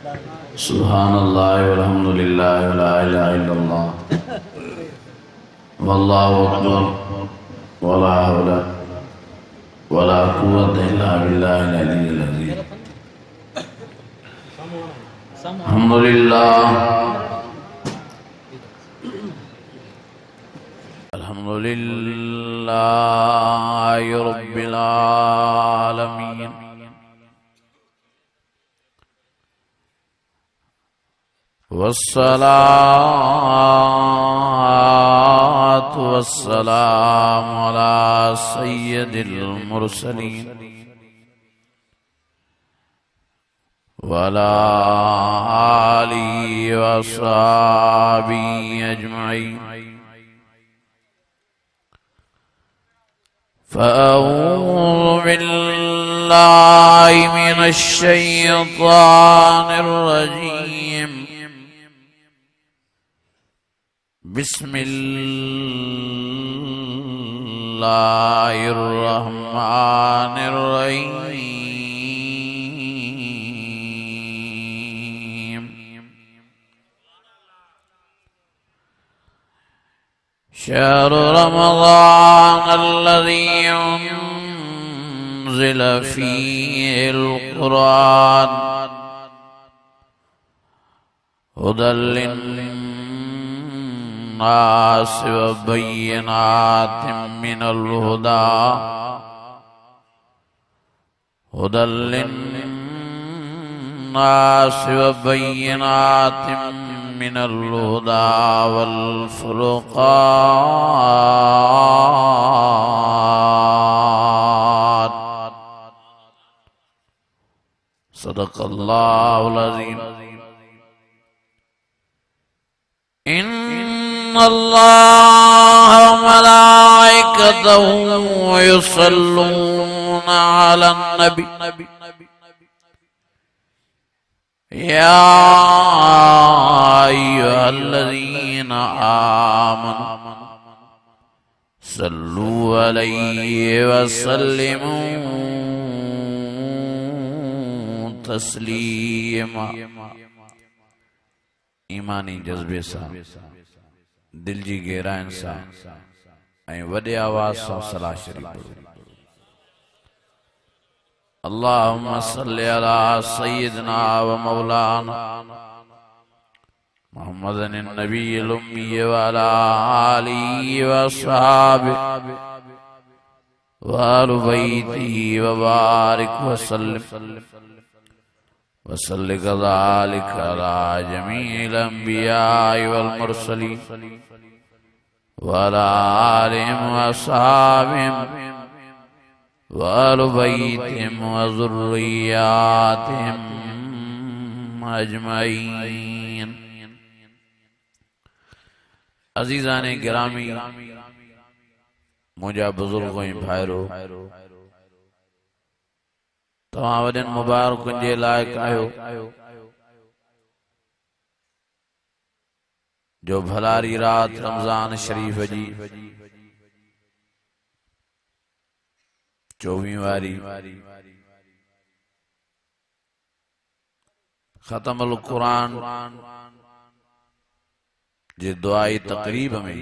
सुब्हानल्लाह वल्हम्दुलिल्लाह वला इलाहा इल्लल्लाह वल्लाहु अकबर वला हौला वला कुव्वता इल्ला बिल्लाहिल अलिय्यिल अज़ीम। अल्हम्दुलिल्लाह अल्हम्दुलिल्लाहि रब्बिल आलमीन। वस्सलातु वस्सलामु अला सय्यिदिल मुरसलीन वअला आलिहि वअस्हाबिहि अजमईन। फ़अऊज़ु बिल्लाहि मिनश शैतानिर रजीम। बिस्मिल्लाहिर्रहमानिर्रहीम। शहरु रमज़ान अल्लज़ी उन्ज़िल फ़ीहिल क़ुरआन हुदल लिन्नास व बय्यिनातिम मिनल हुदा हुदल लिन्नास व बय्यिनातिम मिनल हुदा वल फ़ुरक़ान। सदक़ल्लाहुल अज़ीम। इन्नल्लाह व मलाइकतहु युसल्लूना अलन नबी या अय्युहल्लज़ीना आमनू सल्लू अलैहि व सल्लिमू तस्लीमा। ईमानी जज्बे सां दिल जी गहराइन सां ऐं वॾे आवाज़ सां सलाह शरीफ़ पढ़ो। अल्लाहुम्मा सल्लि अला सय्यिदिना व मौलाना मुहम्मदिन नबिय्यिल उम्मी व अला आलिहि व अस्हाबिहि व अहलि बैतिहि व बारिक व सल्लिम वसल्लि कज़ालिक अला जमीइल अंबियाइ वल मुरसलीन व अला आलिहिम व अस्हाबिहिम व अहलि बैतिहिम व ज़ुर्रिय्यातिहिम अजमईन। अज़ीज़ाने गिरामी, मुझा बुजुर्गों भाइरो, तव्हां वॾनि मुबारकुनि जे लाइक़ आहियो जो भलारी रात रमज़ान शरीफ़ जी 24वीं वारी ख़त्मुल क़ुरान जे दुआई तक़रीब में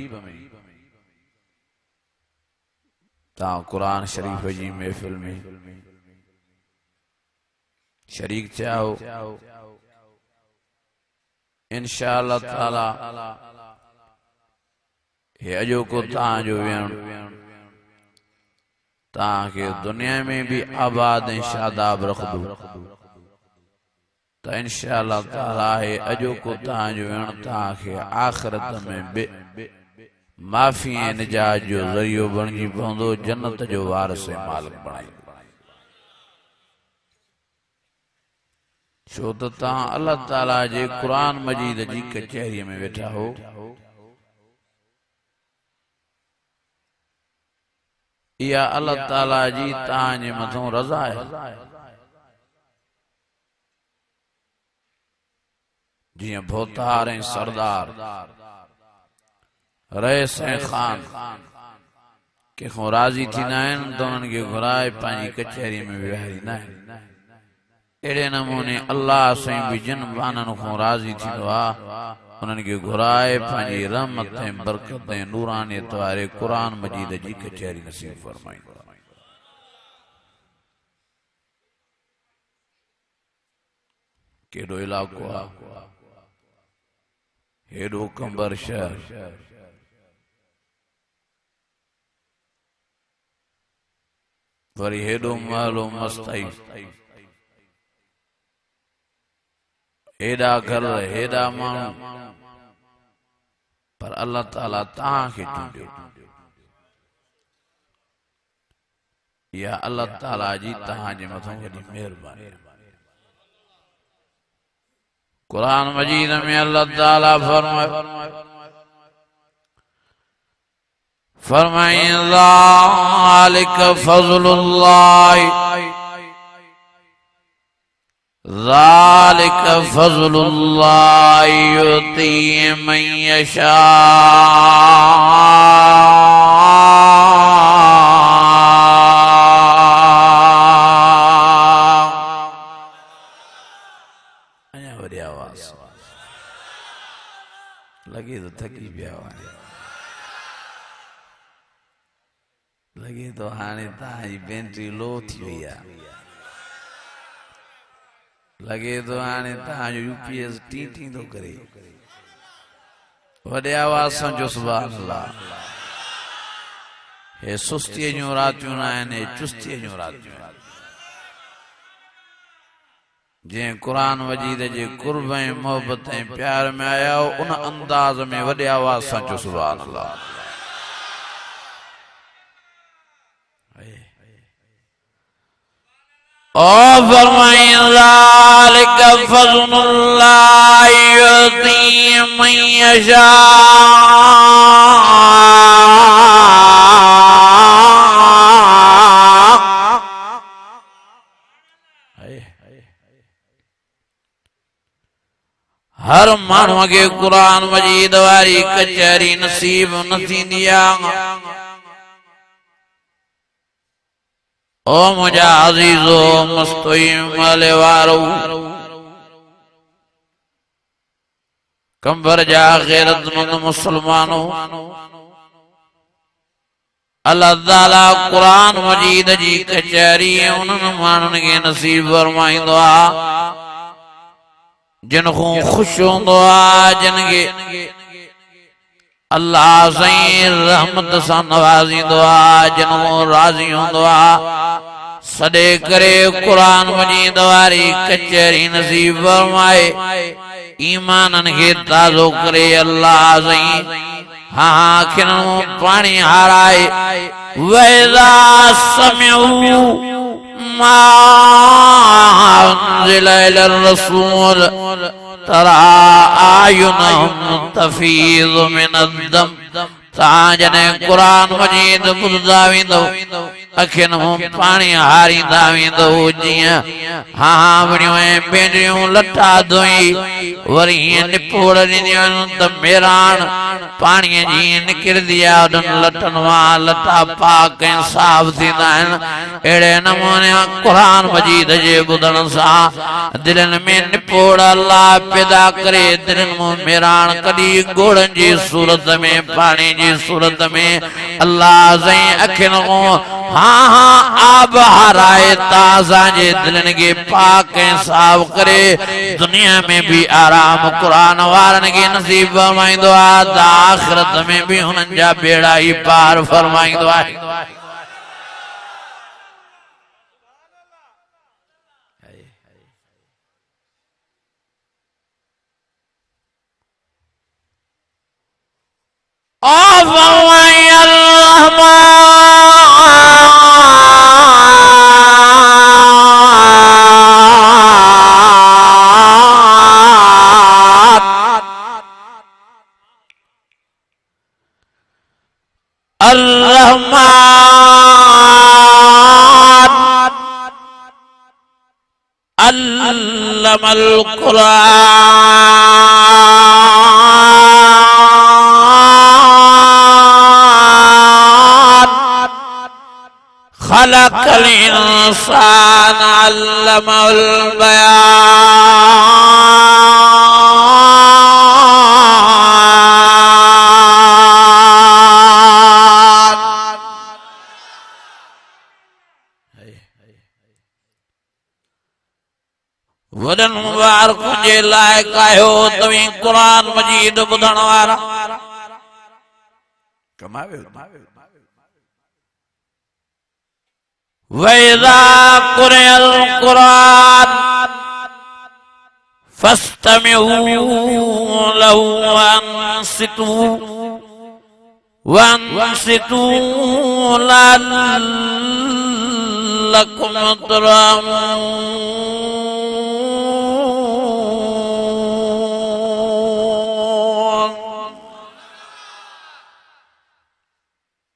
तव्हां क़ुरान शरीफ़ जी महफ़िल में शरीक थिया हो। इंशाअल्लाह ताला हे अॼोको तव्हांजो वेहणु तव्हांखे दुनिया में भी आबाद ऐं शादाब रखंदो त इंशाअल्लाह ताला हे अॼोको तव्हांजो वेहणु तव्हांखे आख़िरत में बि माफ़ी ऐं निजात जो ज़रियो बणिजी पवंदो, जन्नत जो वारिस ऐं मालिक बणाईंदो। छो त तव्हां अल्लाह ताला जे क़ुरान मजीद जी कचहरीअ में वेठा हो। इहा अल्लाह ताला जी तव्हांजे मथां रज़ा आहे। जीअं भोतार ऐं सरदार रईस ऐं खान कंहिंखां राज़ी थींदा आहिनि त उन्हनि खे घुराए पंहिंजी कचहरीअ में विहारींदा आहिनि। एड़े नमूने अल्लाह साईं भी जिन बानन को राजी थींदो आहे उन्हनि खे घुराए पंहिंजी रहमत ऐं बरकत ऐं नूरानियत वारे क़ुरान मजीद जी कचहरी नसीब फरमाईंदो आहे। केॾो इलाइक़ो आहे, हेॾो कंबर शहर, वरी हेॾो महलो मस्तई, हेॾा घर, हेॾा माण्हू, पर अल्लाह ताला तव्हांखे चूंडियो। या अल्लाह ताला जी तव्हांजे मथां वॾी महिरबानी। कुरान मजीद में अल्लाह ताला फरमाए ज़ालिक फ़ज़्लुल्लाह, ज़ालिक फ़ज़्लुल्लाह युती मन यशा। लगे तो थकी पिया लगे तो हाणे तव्हांजी बैटरी लो थी वई आहे, लगे तो हाणे तव्हांजो यूपीएस टी टी थो करे। वॾे आवाज़ सां जो सुभान अल्लाह। हे सुस्तीअ जूं रातियूं न आहिनि, हे चुस्तीअ जूं रातियूं आहिनि। जंहिं कुरान मजीद जे कुर्ब ऐं मोहब्बत ऐं प्यार में आया हो उन अंदाज में वॾे आवाज़ सां जो सुभान अल्लाह। और फरमाए ज़ालिक फ़ज़्लुल्लाह युती मन यशा। हर माण्हूअ खे कुरान मजीद वारी कचहरी नसीब न थींदी आहे। ओ मुझा अजीजो मस्तोई माले वारो, कंबर जा गैरतमंद मुसलमानो, अल्लाह ताला कुरान मजीद जी कचहरी उन्हनि माण्हुनि खे नसीब फरमाईंदो आहे जिन को खुश होंदो आहे, जिन के अल्लाह साईं रहमत सां नवाज़ींदो आहे, जिन को राज़ी होंदो आहे। सॾे करे कुरान मजीद वारी कचहरी नसीब फरमाए, ईमाननि खे ताज़ो करे अल्लाह साईं हाँ अखियुनि पाणी हाराए। वइज़ा समिअू मा उन्ज़िला इलर रसूल तरा आयुनहुम तफीज़ु मिनद्दम। तव्हां जॾहिं कुरान मजीद ॿुधंदा वेंदो अखियुनि मां पाणी हारींदा वेंदो, जीअं हावड़ियूं ऐं भेंडियूं लटा धोई वरी हीअं निपोड़ ॾींदियूं आहिनि त मेराण पाणीअ जी निकिरंदी आहे, उन्हनि लटनि मां लटा पाक ऐं साफ़ थींदा आहिनि। अहिड़े नमूने कुरान मजीद जे ॿुधण सां दिलनि में निपोड़ अल्लाह पैदा करे दिलनि मां मेराण कॾहिं ॻोढ़नि जी सूरत में, पाणी जी सूरत में अल्लाह साईं अखियुनि खां हाँ हाँ आब हाराए ताज़ा जे दिलनि खे पाक ऐं साफ़ करे दुनिया में भी आराम कुरान वारनि खे नसीब फरमाईंदो आहे त आख़िरत में भी हुननि जा बेड़ा ई पार फरमाईंदो आहे। अल्लमल कुरान खलकल इंसान अल्लमहुल बयान। वदन मुबारक जे लायक आयो तवी कुरान मजीद बुधण वारा कमावे। वइज़ा क़ुरिअल क़ुरान फस्तमिऊ लहू वअनसितू लअल्लकुम तुरहमून।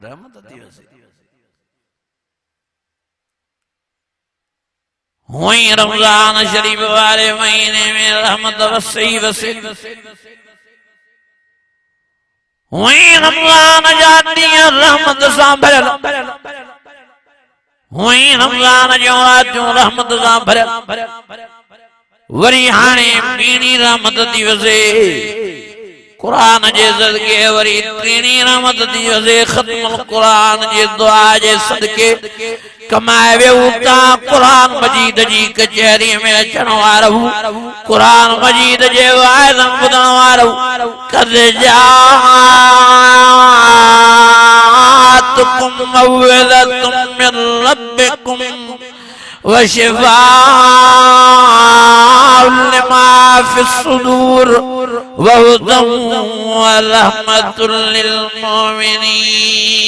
रहमत दिवस हुई रमजान शरीफ वाले महीने में रहमत वसी हुई रमजान जाती रहमत सां भरियल हुई रमजान जो रातियूं रहमत सां भरियल वरी हाणे ॿीणी रहमत थी वसे कुरान जे सदके वरी टीणी रहमत थी वसे ख़त्मुल कुरान जे दुआ जे सदके कमाए वियो ता कुरान मजीद जी कचहरी में अचण वारो कुरान मजीद जे वाइदन ॿुधण वारो कद जाअतकुम मौइज़तुम मिन रब्बिकुम वशिफ़ाउन लिमा फ़िस्सुदूर वहुदन वरहमतुल लिल मुमिनीन।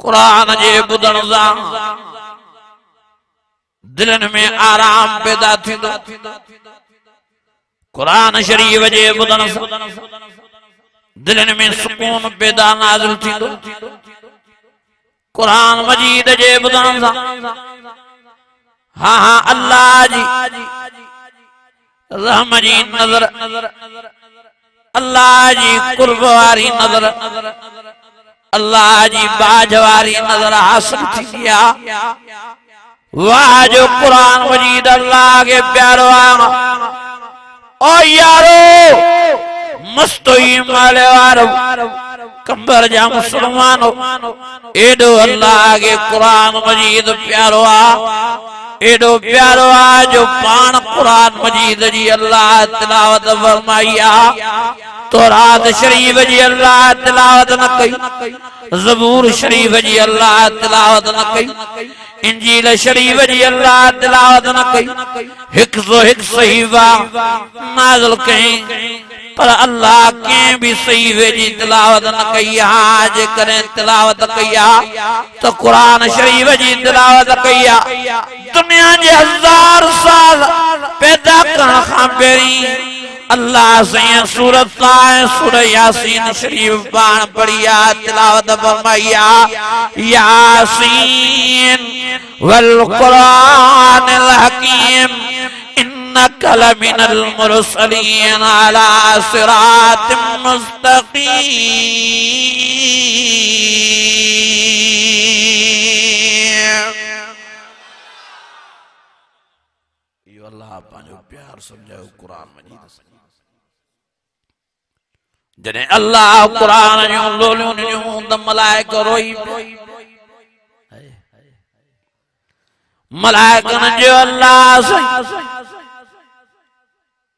कुरान जे ॿुधण सां दिलनि में आराम पैदा थींदो। कुरान शरीफ जे ॿुधण सां दिलनि में सुकून पैदा नाज़िल थींदो। कुरान मजीद जे ॿुधण सां हाँ अल्लाह जी रहम जी नज़र अल्लाह जी कुर्ब वारी नज़र अल्लाह जी बाज वारी नज़र हासिल थी आहे। वाह जो कुरान मजीद अल्लाह के प्यारो आहे। ओ यारो मस्तो ईमान वारो कंबर जा मुसलमानो एडो अल्लाह के कुरान मजीद प्यारो आ एडो प्यारो आ जो पान कुरान मजीद जी अल्लाह तिलावत फरमाई आ। तौरात शरीफ जी अल्लाह तिलावत न कई ज़बूर शरीफ जी अल्लाह तिलावत न कई इंजील शरीफ जी अल्लाह तिलावत न कई हिक सहीफा नाज़िल कई पर अल्लाह के भी सहीफे जी तिलावत न कई। हाँ जेकॾहिं तिलावत कई तो कुरान शरीफ जी तिलावत कई दुनिया जे 1000 साल पैदा करण खां पहिरीं अल्लाह से सूरत सूरह यासीन शरीफ पाण पढ़ी आ तिलावत फरमाई आ। यासीन वल कुरानिल हकीम इन्नका लमिनल मुरसलीन अला सिरातिम मुस्तकीम। यो अल्लाह पांजो प्यार समझाओ कुरान मजीद जने अल्लाह कुरान जो लोलियों जो त मलाइक रोई मलाइकन जो अल्लाह से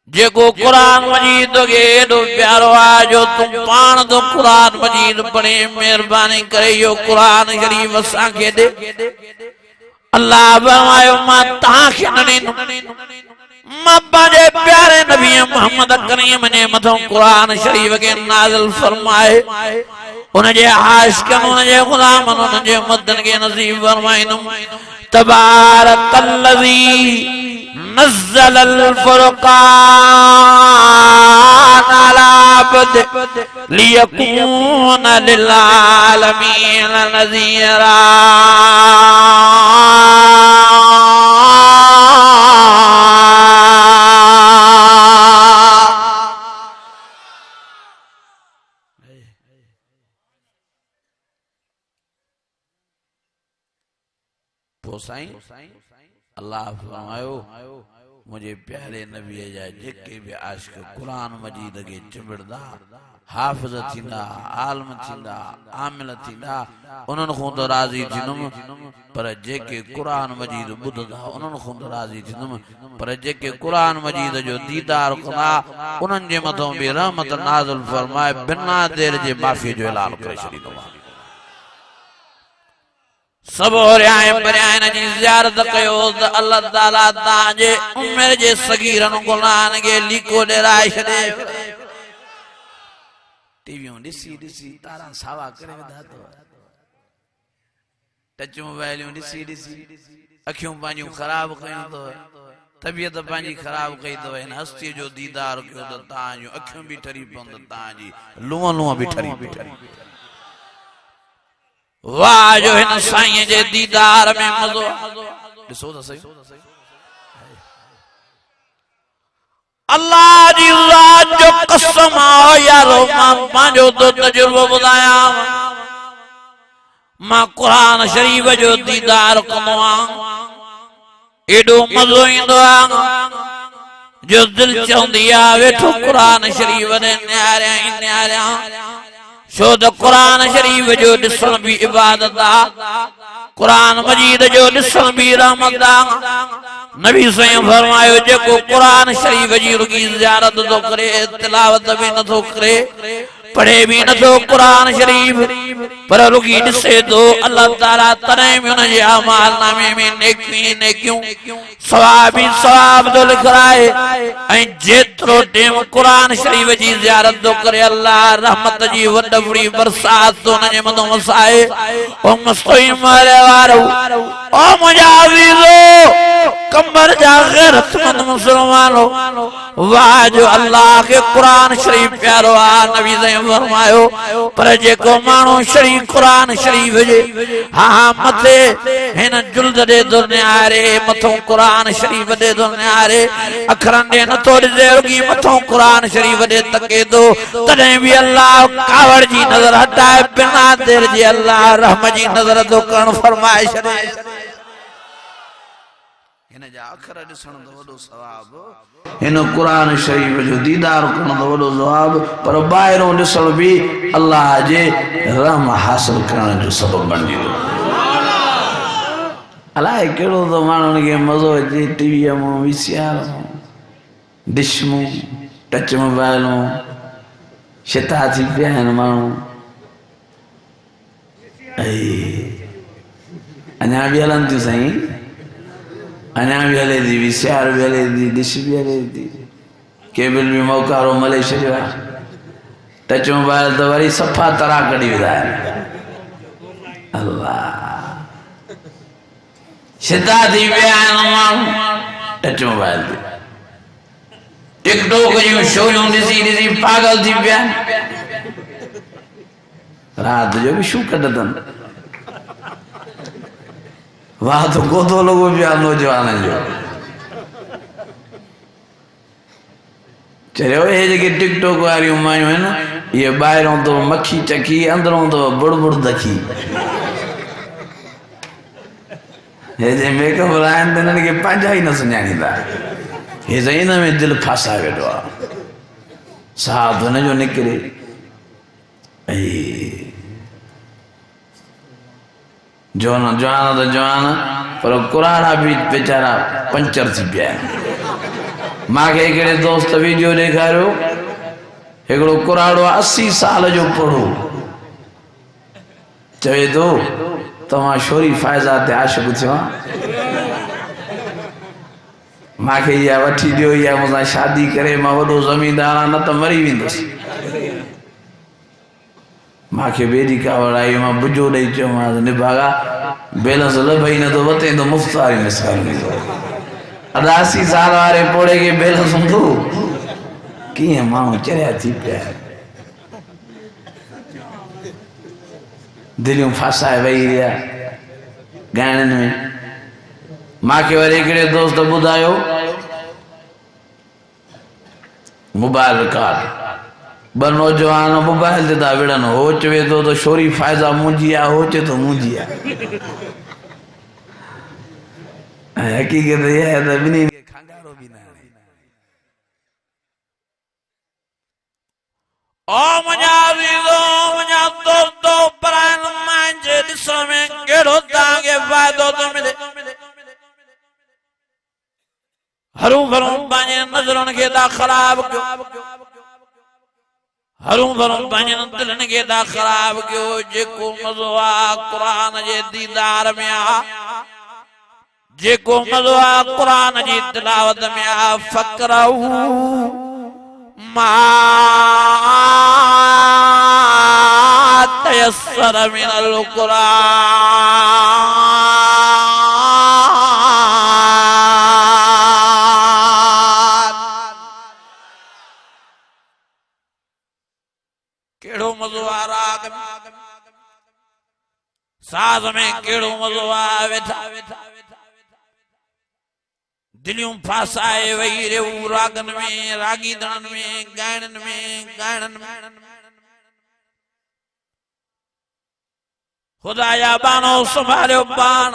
जेको कुरान मजीद के एडो प्यारो आ जो तुम पान तो कुरान मजीद पढ़े मेहरबानी करे यो कुरान शरीफ असां के दे। अल्लाह फरमायो मां तां के न मां पंहिंजे प्यारे नबी मोहम्मद करीम ने मथों कुरान शरीफ के नाज़िल फरमाए उन जे आशिकन उन जे गुलामन उन जे मुद्दन के नसीब फरमाइनुम। तबारकल्लज़ी नज़्ज़लल फ़ुरक़ान अला अब्दिही लियकून लिल आलमीन नज़ीरा। उठो साईं अल्लाह फरमायो मुझे प्यारे नबी जा जेके भी आशिक कुरान मजीद के चिंबड़दा हाफिज थींदा आलम थींदा आमिल थींदा उन्हनि खां तो राज़ी थींदुमि पर जेके कुरान मजीद ॿुधंदा उन्हनि खां तो राज़ी थींदुमि पर जेके कुरान मजीद जो दीदार कंदा उन्हनि जे मथां बि रहमत नाज़िल फरमाए बिना देर जे माफ़ी जो ऐलान करे छॾींदो सब परियान जी ज़ियारत कयो त अल्लाह ताला तांजे उम्र जे सगीरन गुनाहन के लीको ॾेराए छॾे टीवियूं ॾिसी ॾिसी तारा सावा करे विधा तो टच मोबाइलियूं ॾिसी ॾिसी अखियूं पंहिंजूं ख़राब कयूं तो तबियत पंहिंजी ख़राब कई तो हिन हस्ती जो दीदार कयो त तव्हांजूं अखियूं बि ठरी पवनि त तव्हांजी लूंहं लूंहं बि ठरी वाह जो हिन साईं जे दीदार में मज़ो ॾिसो त सही अल्लाह जी ज़ात जो कसम आहे यारो मां पंहिंजो तो तजुर्बो ॿुधायां मां कुरान शरीफ़ जो दीदार कंदो आहियां एॾो मज़ो ईंदो आहे जो दिलि चवंदी आहे वेठो कुरान शरीफ़ ॾे निहारियां ई निहारियां छो त कुरान शरीफ़ जो ॾिसण बि इबादत आहे कुरान मजीद जो ॾिसण बि रहमत आहे नबी साईं फरमायो जेको कुरान शरीफ़ जी रुगी ज़ियारत थो करे तिलावत भी नथो करे पढ़े भी नथो कुरान शरीफ़ पर रुगी ॾिसे तो अल्लाह ताला तॾहिं बि हुनजे अमाल नामे में नेकियूं नेकियूं सवाब ही सवाब थो लिखाए ऐं जेतिरो टेम कुरान शरीफ़ जी ज़ियारत थो करे अल्लाह रहमत जी वॾ वॾी बरसात तो हुनजे मथां वसाए ओ मस्तोई मारे वारो ओ मुंहिंजा अज़ीज़ो कमर जा गैरतमंद मुसलमानो वाह जो अल्लाह के कुरान शरीफ़ प्यारो आ नबी साईं फरमायो पर जेको माण्हू शरीफ़ कुरान शरीफ़ जे हाँ मथे हिन जुल्द ॾे थो निहारे मथों कुरान शरीफ़ ॾे थो निहारे अखरनि ॾे नथो ॾिसे रुॻी मथों कुरान शरीफ़ ॾे तके थो तॾहिं बि अल्लाह कावड़ जी नज़र हटाए बिना देर जे अल्लाह रहम जी नज़र थो करणु फरमाए छॾे हिन जा अखर ॾिसण तो वॾो सवाब हिन कुरान शरीफ़ जो दीदार करण तो वॾो सवाब पर ॿाहिरों ॾिसण बि अल्लाह जे रहम हासिल करण जो सबब बणिजी थो अलाए कहिड़ो तो माण्हुनि खे मज़ो अचे टीवीअ मां वीसीआर मां डिश मां टच मोबाइल मां शिता थी पिया आहिनि माण्हू अञा बि हलनि थियूं साईं अञा भी हले थी वीसीआर भी हले थी डिश भी हले थी केबल भी मौकारो मले छॾियो आहे टच मोबाइल तो वरी सफ़ा तरह कढी विधा आहिनि अल्लाह शिता थी पिया आहिनि माण्हू टच मोबाइल ते टिकटॉक जूं शोयूं ॾिसी ॾिसी पागल थी पिया आहिनि रात जो भी शू कढंदनि वाह तो गोदो लोगो भी नौजवान जो चलो ये जेके टिकटॉक वारियूं मायूं आहिनि ये ॿाहिरों तो मक्खी चकी अंदरों तो बुड़बुड़ दखी हे जे मेकअप लाइन त हिननि खे पंहिंजा ई न सुञाणींदा हे साईं हिन में दिलि फासाए वेठो आहे साह हुनजो निकिरे जवान जवान तो जवान पर कुराड़ा भी बेचारा पंचर थी पिया मांखे हिकिड़े दोस्त वीडियो ॾेखारियो हिकिड़ो कुराड़ो 80 साल जो पढ़ो चवे तो तव्हां शोरी फायदा ते आशिक़ थियो मांखे इहा वठी ॾियो या मूंसां शादी करे मां वॾो ज़मींदार आहियां न त मरी वेंदुसि मांखे बेड़ी कावड़ आई मां बुझो ॾेई चयोमांसि निभागा बैलेंस लभई न तो वते तो मुफ़्त वारी मिसाल ॾींदो 80 साल वारे पोड़े के बैलेंस हूंदो कीअं माण्हू चरिया थी पिया दिलियूं फासाए वेही रहिया ॻाइणनि में मांखे वरी हिकिड़े दोस्त ॿुधायो मोबाइल रिकॉर्ड ब नौजवान मोबाइल ते था विढ़नि हो चवे तो शोरी फायदा मुंहिंजी आहे हो चए तो मुंहिंजी आहे हकीकत यह है तो बिनी खंगारो भी ना ओ मजाजीजो मजा दोस्तों प्राण मांझे दिसों में केड़ो तांगे फायदो तो मिले हरूं भरूं पांजे नजरन के दा खराब क्यों हरूं भरूं पांजे दिलन के दा खराब क्यों जेको मज़ो आ कुरान जे दीदार में आ जेको मज़ो आ कुरान जी तिलावत में आ फकरऊ मा तयस्सर मिनल कुरान केड़ो मज़ो आ राग में साज में केड़ो मज़ो आ वेठा दिलियों फासाए वही रे रागन में रागीदन में गायन में खुदाया बानो संभालियो बाण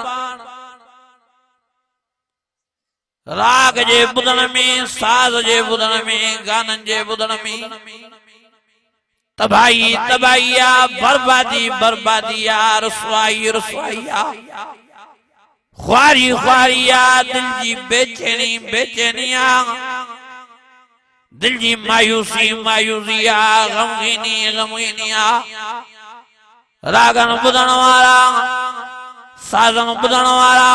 राग जे बुधन में साज जे बुधन में गानन जे बुधन में तबाही तबाहिया बर्बादी बर्बादिया रसवाई रसवाइया ख्वारी ख्वारिया दिल जी बेचैनी बेचैनिया दिल जी मायूसी मायूसिया गमगीनी गमगीनिया रागन बुधन वाला साजन बुधन वाला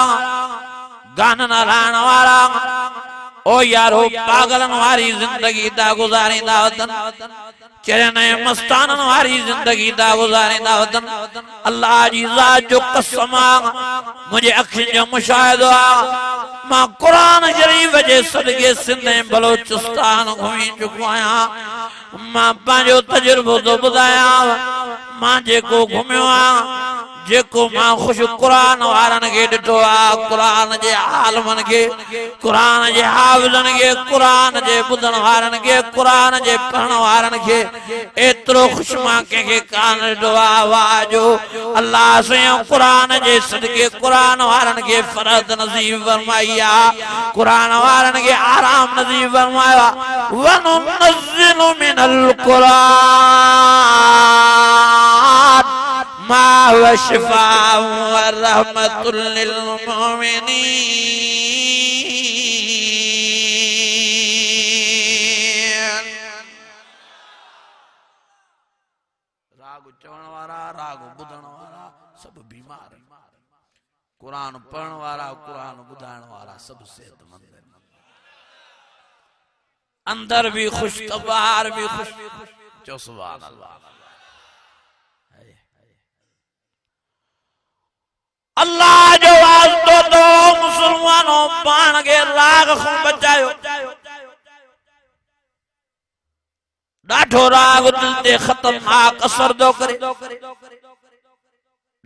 गानन हलाइण वाला ओ यारो पागलन वारी जिंदगी दा गुजारींदा वतन चरन मस्तानन वारी जिंदगी दा गुजारींदा वतन अल्लाह जी ज़ात जो कसम मुझे अखियुनि जो मुशाहिदो आ मां कुरान शरीफ जे सदके सिंध ऐं बलोचिस्तान घुमी चुको आहियां मां पंहिंजो तजुर्बो थो ॿुधायां मां जेको घुमियो आहियां जेको मां खुश कुरान वारन के डिठो आ कुरान जे आलमन के कुरान जे हाफिज़न के कुरान जे बुधन वारन के कुरान जे पढ़न वारन के एतरो खुश मां के कान डिठो आ वाजो अल्लाह से कुरान जे सदके कुरान वारन के फरद नसीब फरमाया कुरान वारन के आराम नसीब फरमाया वनुनज़्ज़िलु मिनल कुरान मा हुवा शिफाअ व रहमतुल लिल मुमिनीन राग चवण वारा राग बुधण वारा सब बीमार कुरान पढ़ण वारा कुरान बुधाइण वारा सब सेहतमंद अंदर भी खुश तो बाहर भी खुश चो सुभान अल्लाह अल्लाह जो वास्तो तो मुसलमानों पान के राग को बचायो डाठो राग दिल ते खतरनाक असर दो करे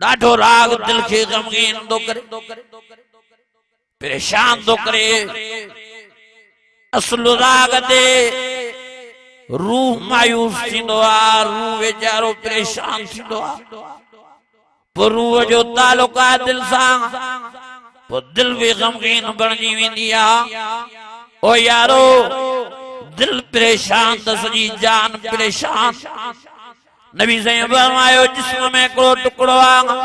डाठो राग दिल के गमगीन दो करे परेशान दो करे असल राग दे रूह मायूस थींदो आ रूह वेचारो परेशान थींदो आ रूह जो ताल्लुक आहे दिल सां पोइ दिल भी गमगीन बणजी वेंदी आहे ओ यारो दिल परेशान त सॼी जान परेशान नबी साईं फरमायो जिस्म में हिकिड़ो टुकड़ो आहे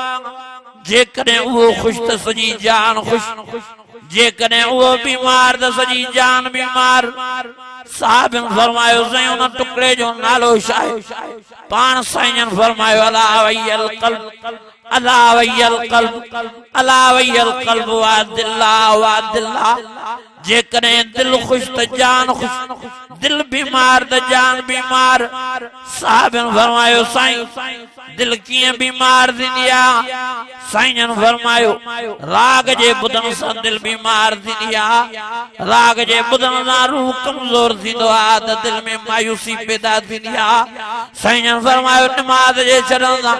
जेकॾहिं उहो ख़ुशि त सॼी जान ख़ुशि जेकॾहिं उहो बीमार त सॼी जान बीमार साहिबन फरमायो साईं उन टुकड़े जो नालो छा आहे पाण साईं फरमायो अला वहियल क़ल्ब अला वहियल क़ल्ब अला वहियल क़ल्ब वा दिल्ला जेकॾहिं दिल ख़ुशि त जान ख़ुशि दिल बीमार त जान बीमार साहिबन फरमायो साईं दिल कीअं बीमार थींदी आहे साईं फरमायो राग जे ॿुधण सां दिल बीमार थींदी आहे राग जे ॿुधण सां रूह कमज़ोर थींदो आहे त दिल में मायूसी पैदा थींदी आहे साईं फरमायो नमाज़ जे छॾण सां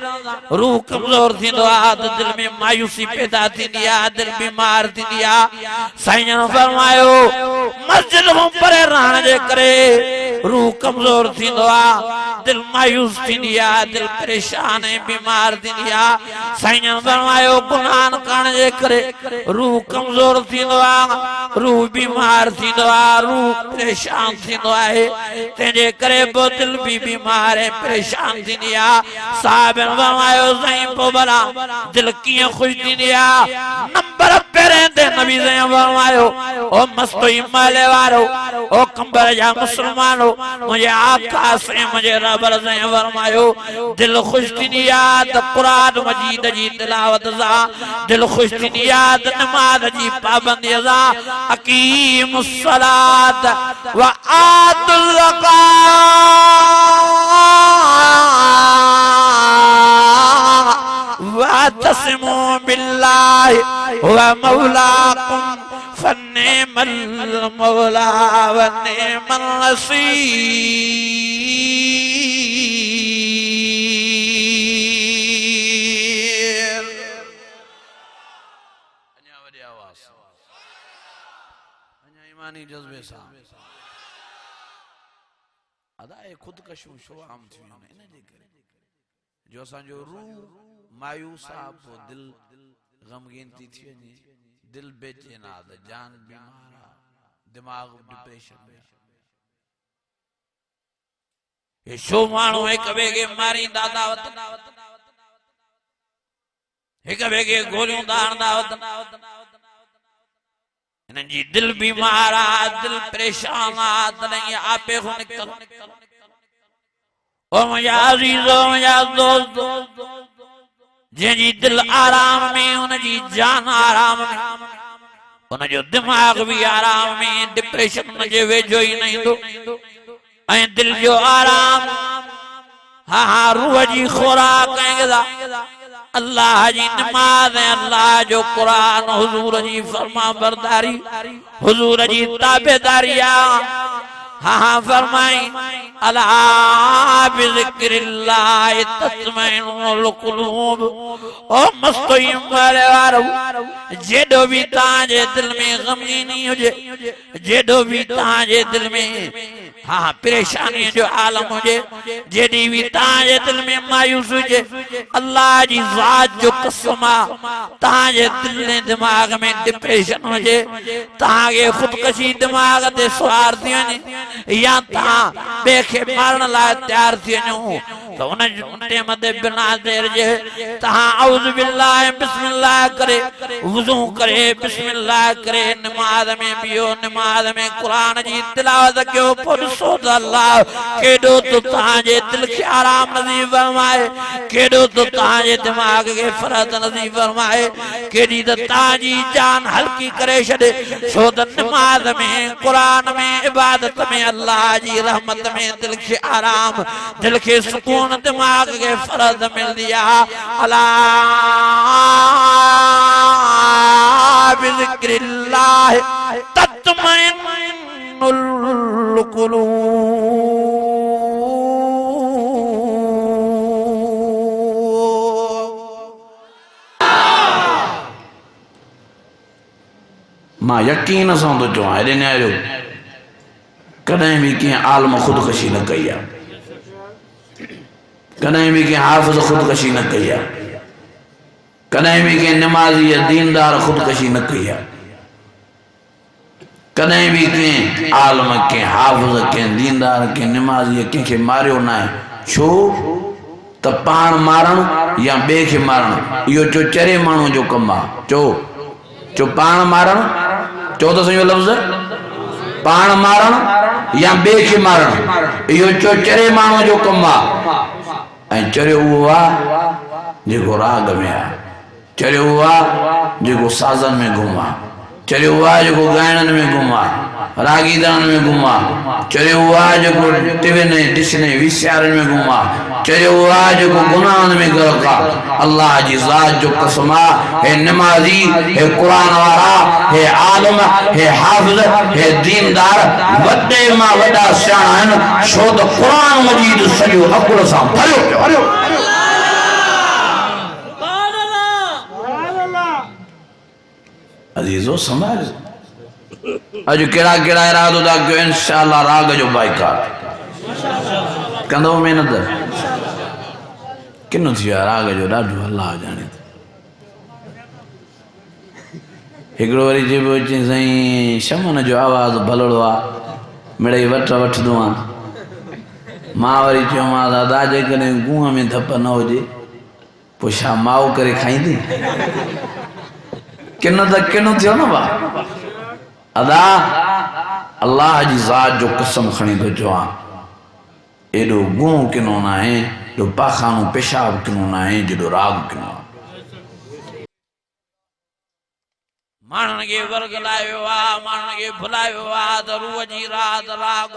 रूह कमज़ोर थींदो आहे त दिल में मायूसी पैदा थींदी आहे दिल बीमार थींदी आहे साईं फरमायो फरमायो मस्जिद में परे रहने जे करे रूह कमजोर थींदो आ, दिल मायूस थींदी आ, दिल परेशान है बीमार थींदी आ। साईं फरमायो गुनाह करण जे करे रूह कमजोर थींदो आ, रूह बीमार थींदो आ, रूह परेशान थींदो आहे। तंहिंजे करे बि दिल भी बीमार है परेशान थींदी आ। साहिब फरमायो साईं पोइ भला दिल कीअं ख़ुशि थींदी आ। नंबर पहिरें ते नबी साईं फरमायो ओ मस्तो हिमालय वारो ओ कंबर जा मुसलमानो मुझे आका से मुझे रब साईं फरमायो दिल ख़ुशि थींदी आ त क़ुरान मजीद जी तिलावत सां, दिल ख़ुशि थींदी आ त नमाज़ जी पाबंदीअ सां। अकीमुस सलात व आतुल ज़कात वातसिमू बिल्लाहि व मौलाकुम फन्निअमल मौला व निअमल नसीर। अन्या वॾी आवाज़ अन्या ईमानी जज़्बे सां अदाए खुदकशियूं छो आम थियूं आहिनि इन जे करे जो असांजो रूह मायूस आहे, पोइ दिल गमगीन थी थी वञे, दिल बेचैन आहे त जान बीमार आहे, दिमाग़ डिप्रेशन में। ये छो माण्हू हिक ॿिए खे मारींदा था वञनि, हिक ॿिए खे गोलियूं था हणंदा वञनि, हिननि जी दिल बीमार आहे, दिल परेशान आहे, तॾहिं आपे खां निकल। ओ मुंहिंजा अज़ीज़ो मुंहिंजा दोस्त, जंहिंजी दिल आराम में उनजी जान आराम में, उनजो दिमाग़ भी आराम में, डिप्रेशन उनजे वेझो ई न ईंदो। ऐं दिल जो आराम हा हा रूह जी खुराक ऐं ग़िज़ा अल्लाह जी नमाज़ ऐं अल्लाह जो क़ुरान, हुज़ूर जी फरमा बरदारी, हुज़ूर जी ताबेदारी आहे। हाँ हाँ फरमाई अला बिज़िक्रिल्लाह तत्मइन्नुल क़ुलूब। ओ मस्तो हिमालय वारो जेॾो भी तव्हांजे दिल में ग़मगीनी हुजे, जेॾो भी तव्हांजे दिल में हाँ परेशानी जो आलम हुजे, जेॾी भी तव्हांजे दिल में मायूस हुजे, अल्लाह जी ज़ात जो कसम आहे तव्हांजे दिल ऐं दिमाग़ में डिप्रेशन हुजे, तव्हांखे ख़ुदकशी दिमाग़ ते सवार थी वञे या तव्हां ॿिए खे मारण लाइ तैयार थी वञो त उन टाइम ते बिना देर जे तव्हां औज़ बिल्लाह बिस्मिल्लाह करे वुज़ू करे बिस्मिल्लाह करे नमाज़ में बिहो, नमाज़ में क़ुरान जी तिलावत कयो, पोइ ॾिसो त अल्लाह केॾो तो तव्हांजे दिल खे आराम नसीब फरमाए, केॾो तो तव्हांजे दिमाग़ खे फ़रहत नसीब फरमाए, केॾी त तव्हांजी जान हल्की करे छॾे। छो त नमाज़ में क़ुरान में इबादत में अल्लाह जी रहमत में दिल खे आराम, दिल खे सुकून, दिमाग़ खे फ़रहत मिलदी आहे। अला बिज़िक्रिल्लाह तत्मइन्नुल क़ुलूब। मां यकीन सां थो चवां हेॾे न्यारो कॾहिं भी कंहिं आलम ख़ुदकशी न कई आहे, कॾहिं भी कंहिं हाफ़िज़ ख़ुदकशी न कई आहे, कॾहिं भी कंहिं नमाज़ी या दीनदार ख़ुदकशी न कई आहे, कॾहिं भी कंहिं आलम कंहिं हाफ़िज़ कंहिं दीनदार कंहिं नमाज़ी कंहिंखे मारियो न आहे। छो त पाण मारण या ॿिए खे मारण इहो चो चरे माण्हू जो कमु आहे। चो पाण मारण, चो त सही लफ़्ज़ पाण मारण या ॿिए खे मारण इहो चो चरे माण्हू जो कमु आहे। ऐं चरियो उहो आहे जेको राग में आहे, चरियो उहो आहे जेको साज़न में गुम आहे, चरियो उहो आहे जेको ॻाइणनि में गुम आहे, रागीदान में गुम आहे, चरियो उहो आहे जेको टिविन डिशन वीसीआरनि में गुम आहे, चरियो उहो आहे जेको गुनाहनि में ग़रक़ आहे। अल्लाह जी ज़ात जो कसम आहे हे नमाज़ी, हे क़ुरान वारा, हे आलिम, हे हाफ़िज़, हे दीनदार वॾे मां वॾा सियाणा आहिनि। छो त क़ुरान मजीद सॼो अकुल सां भरियो पियो। अज़ीज़ो संभाल अज केड़ा केड़ा इरादो दा कयो इंशाअल्लाह राग जो बाइकाट कंदो मेहनत किनो थी राग जो ॾाढो अल्लाह जाने हिकिड़ो वरी चइबो चई साईं शमन जो आवाज़ भलड़ो आहे मिड़ई वठ वठंदो आहियां मां वरी चयोमांसि दादा जेकॾहिं कुएं में धप न हुजे पोइ छा माओ करे खाईंदी किनो त किनो थियो न भाउ अदा अल्लाह जी ज़ात जो कसम खणी थो चवां एॾो गुण किनो न आहे एॾो पाखानो पेशाब किनो न आहे जेॾो राग किनो आहे माण्हुनि खे वर्गलायो आहे माण्हुनि खे भुलायो आहे त रूह जी रात राग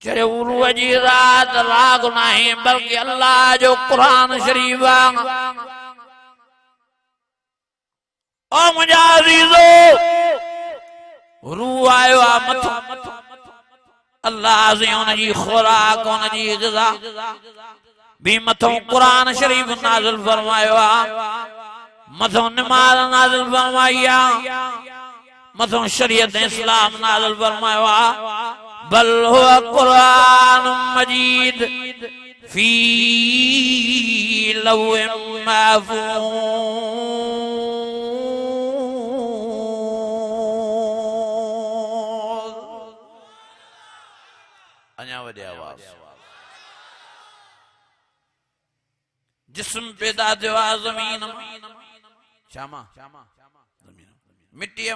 चरे रूह जी रात राग न आहे बल्कि अल्लाह जो क़ुरान शरीफ आहे ओ मुंहिंजा अज़ीज़ो रूह आयो आहे मथो अल्लाह से उनजी खुराक उनजी ग़िज़ा भी मथो क़ुरान शरीफ नाज़िल फरमायो आहे मथो नमाज नाज़िल फरमाई आहे मथो शरीयत इस्लाम नाज़िल फरमायो आहे बल हुवा क़ुरान मजीद फी लौह महफूज़ अञा वॾे आवाज़ जिस्म पैदा थियो आहे ज़मीन शामा मिट्टी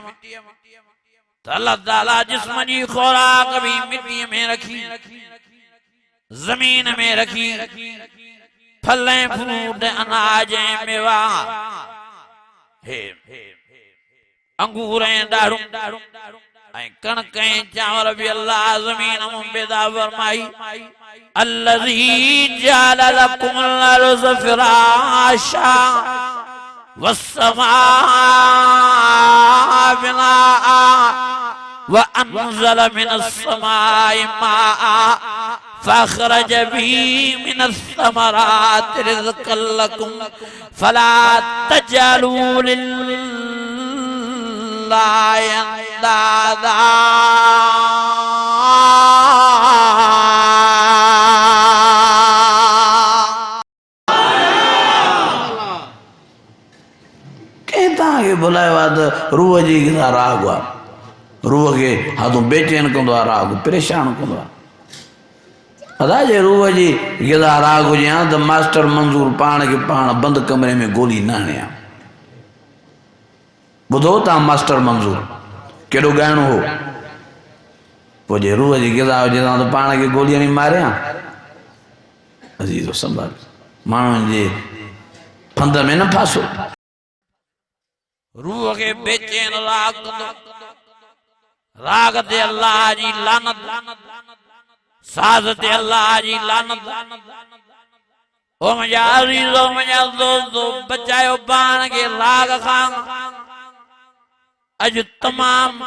अल्लाह ताला जिस्म जी खुराक भी मिट्टी में रखी जमीन में रखी फल फ्रूट अनाज मेवा अंगूर दाड़ू कणक चांवर भी अल्लाह जमीन में पैदा फरमाई अल्लज़ी जअल लकुमुल अर्ज़ फ़िराशा वस्समाअ बिनाअ वअन्ज़ल मिनस्समाइ माअ फ़अख़रज बिही मिनस्समराति रिज़्क़न लकुम फ़ला तजअलू लिल्लाहि अंदादा बुलायो आहे त रूह जी ग़िज़ा राग आहे रूह खे हाथों बेचैन कंदो आहे राग परेशान कंदो आहे अदा जे रूह जी ग़िज़ा राग हुजे हा त मास्टर मंज़ूर पाण खे पाण बंदि कमरे में गोली न हणे हा ॿुधो तव्हां मास्टर मंज़ूर केॾो ॻाइणो हो पोइ जे रूह जी ग़िज़ा हुजे हा त पाण खे गोली हणी मारे हा अज़ीज़ो संभाल माण्हुनि जे फंद में न फासो रूह के बेचैन राग राग ते अल्लाह जी लानत साज़ ते अल्लाह जी लानत ओ मुंहिंजा अज़ीज़ो मुंहिंजा दोस्तो बचायो पाण खे राग खां अॼु तमाम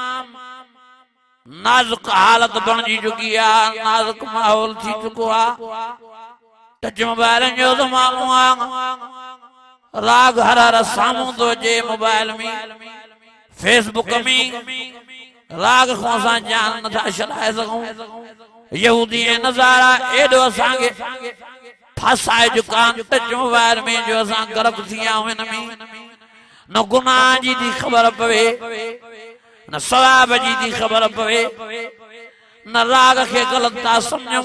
नाज़ुक हालत बणजी चुकी आहे नाज़ुक माहौल थी चुको आहे टच मोबाइलनि जो ज़मानो आहे राग हर हर साम्हूं थो अचे मोबाइल में फेसबुक में राग को असां जान नथा छॾाए सघूं यहूदी ऐं नज़ारा एॾो असांखे फासाए चुका आहिनि टच मोबाइल में जो असां गर्क थी विया आहियूं हिन में न गुनाह जी थी ख़बर पवे न सवाब जी थी ख़बर पवे न राग खे ग़लति था सम्झूं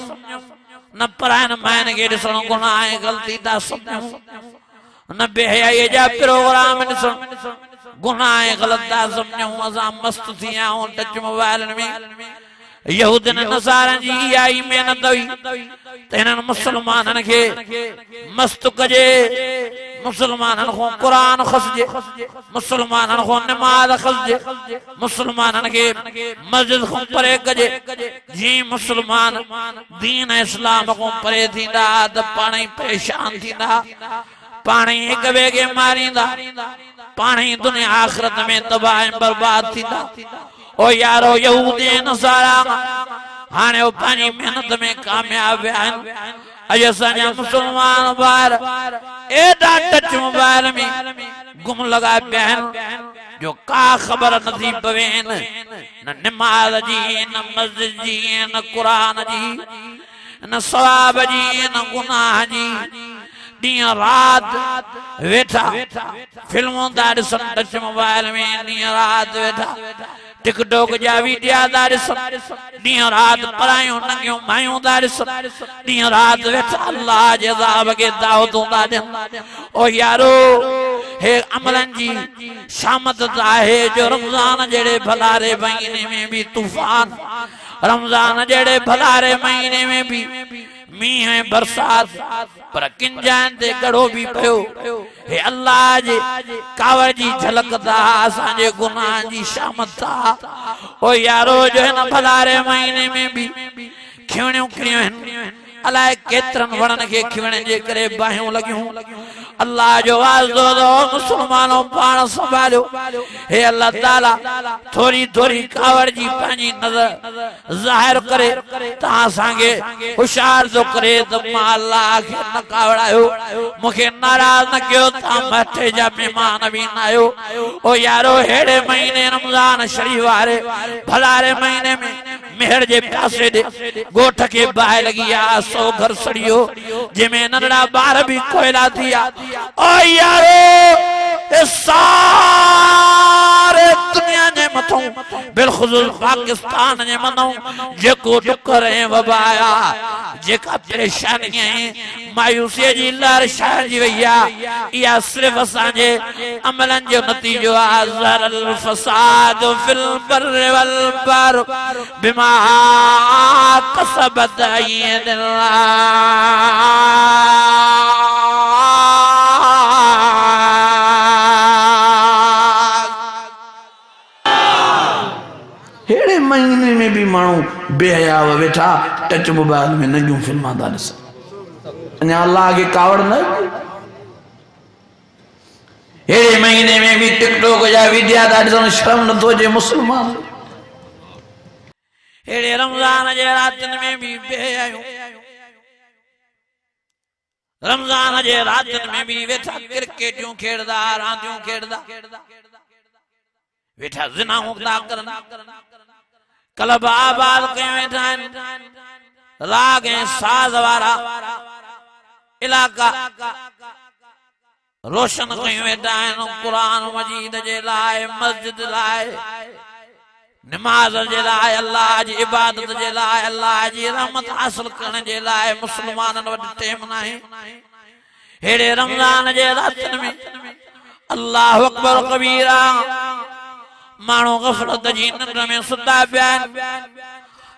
न परायण मायन खे ॾिसणु गुनाह ऐं ग़लती था सम्झूं न बेहयाई जा प्रोग्राम ॾिसण गुनाह ग़लत था सम्झूं असां मस्त थी विया आहियूं टच मोबाइलनि में यहूदनि नसारनि जी इहा ई महिनत हुई त हिननि मुस्लमाननि खे मस्त कजे मुस्लमाननि खां क़ुरान खसजे मुस्लमाननि खां नमाज़ खसजे मुस्लमाननि खे मस्जिद खां परे कजे जीअं मुस्लमान दीन इस्लाम खां परे थींदा त पाण ई परेशान थींदा पाण ही हिक ॿिए खे मारींदा पाण ही दुनिया आख़िरत में तबाह ऐं बर्बाद थींदा ओ यारो यहूदी नसारा हाणे वो पंहिंजी मेहनत में कामयाब आहिनि अॼु असांजा मुस्लमान ॿार एॾा टच मोबाइल में गुम लगा बहन जो का खबर नथी पवेन न नमाज जी न मस्जिद जी न कुरान जी न सवाब जी न गुनाह जी दिन रात वेठा फिल्मों दा ॾिसन टच मोबाइल में दिन रात वेठा टिकटॉक जा वीडियो दा ॾिसन दिन रात परायूं नंगियूं मायूं दा ॾिसन दिन रात वेठा अल्लाह जे अज़ाब के दावतूं दा ॾियन ओ यारो हे अमलन जी शामत आहे जो रमजान जड़े भलारे महीने में भी तूफान रमजान जड़े भलारे महीने में भी मीह में बरसात पर किन जान ते गड़ो भी पयो हे अल्लाह जे कावर जी झलकदा असांजे गुनाह जी शामत था ओ यारो जो है न भलारे महीने में भी खिवणियूं खिणियूं आहिनि अलाए केतरन वणन के खिवण जे करे बाहियूं लगियूं अल्लाह जो वाज़ो दो मुसलमानों पाण संभालियो हे अल्लाह ताला थोड़ी थोड़ी कावर जी पांजी नजर ज़ाहिर करे तहां सांगे होशियार जो करे त मां अल्लाह के न कावड़ायो मुखे नाराज न कयो ता मथे जा मेहमान भी न आयो ओ यारो हेड़े महीने रमजान शरीफ वारे भलारे महीने में मेहर जे पासे दे गोठ के बाहि लगी आ सो घर सड़ियो जिमें नंढड़ा बार भी कोयला थिया ओ यारो सारे दुनिया ने मथों बिलखुसूस पाकिस्तान ने मथों जेको डुकर ऐं वबाया जेका परेशानियां मायूसी जी लहर शहर जी वई आहे इहा सिर्फ़ असांजे अमलनि जो नतीजो आहे ज़हरल फ़साद फिल बर्रि वल बहर बिमा कसबत हेड़े महीने में भी मानू बेहया वेठा टच मोबाइल में नंगियूं फिल्मां था ॾिसन अञा अल्लाह के कावड़ न हेड़े महीने में भी टिकटॉक जा वीडियो था ॾिसन शर्म नथो अचे मुसलमान हेड़े रमजान जे रातनि में भी बेहयायूं रमजान जे रातनि में भी वेठा क्रिकेटियूं खेॾदा रांदियूं खेॾदा वेठा ज़िनाऊं था करन क्लब आबाद कयूं वेठा आहिनि राग ऐं साज़ वारा इलाका रोशन कयूं वेठा आहिनि क़ुरान मजीद जे लाइ मस्जिद लाइ नमाज जे लाइ अल्लाह जी इबादत जे लाइ अल्लाह जी रहमत हासिल करण जे लाइ मुसलमाननि वटि टेम नाहे हेड़े रमजान जे रातनि में अल्लाह अकबर कबीरा माण्हू गफ़लत जी निंड में सुता पिया आहिनि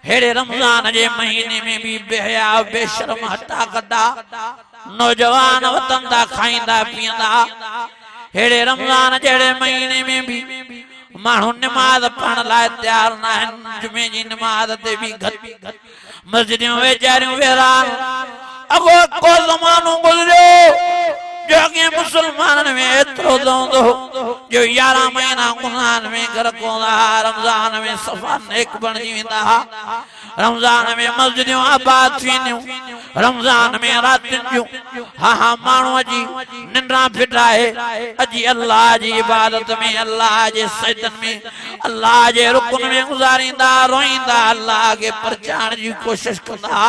हेड़े रमजान जे महीने में भी बेहया बेशर्म हटा कटा नौजवान वतन था खाईंदा पीअंदा हेड़े रमजान जहिड़े महीने में भी माण्हू नमाज पढ़ण लाइ तयार न आहिनि जुमे जी नमाज ते भी घटि मस्जिदियूं वेचारियूं वेरान अगो को ज़मानो गुज़रियो जो अॻे मुसलमाननि में एतिरो हूंदो जो 11 महीना गुनाहनि में गरक़ हूंदा हुआ रमज़ान में सफ़ा नेक बणिजी वेंदा हुआ रमज़ान में मस्जिदियूं आबाद थींदियूं रमज़ान में रातियुनि जूं हा माण्हू जी निंड्रा फिटाए अजी अल्लाह जी इबादत में अल्लाह जे सजदनि में अल्लाह जे रुकन में गुज़ारींदा रोईंदा अल्लाह के परचाइण जी कोशिश कंदा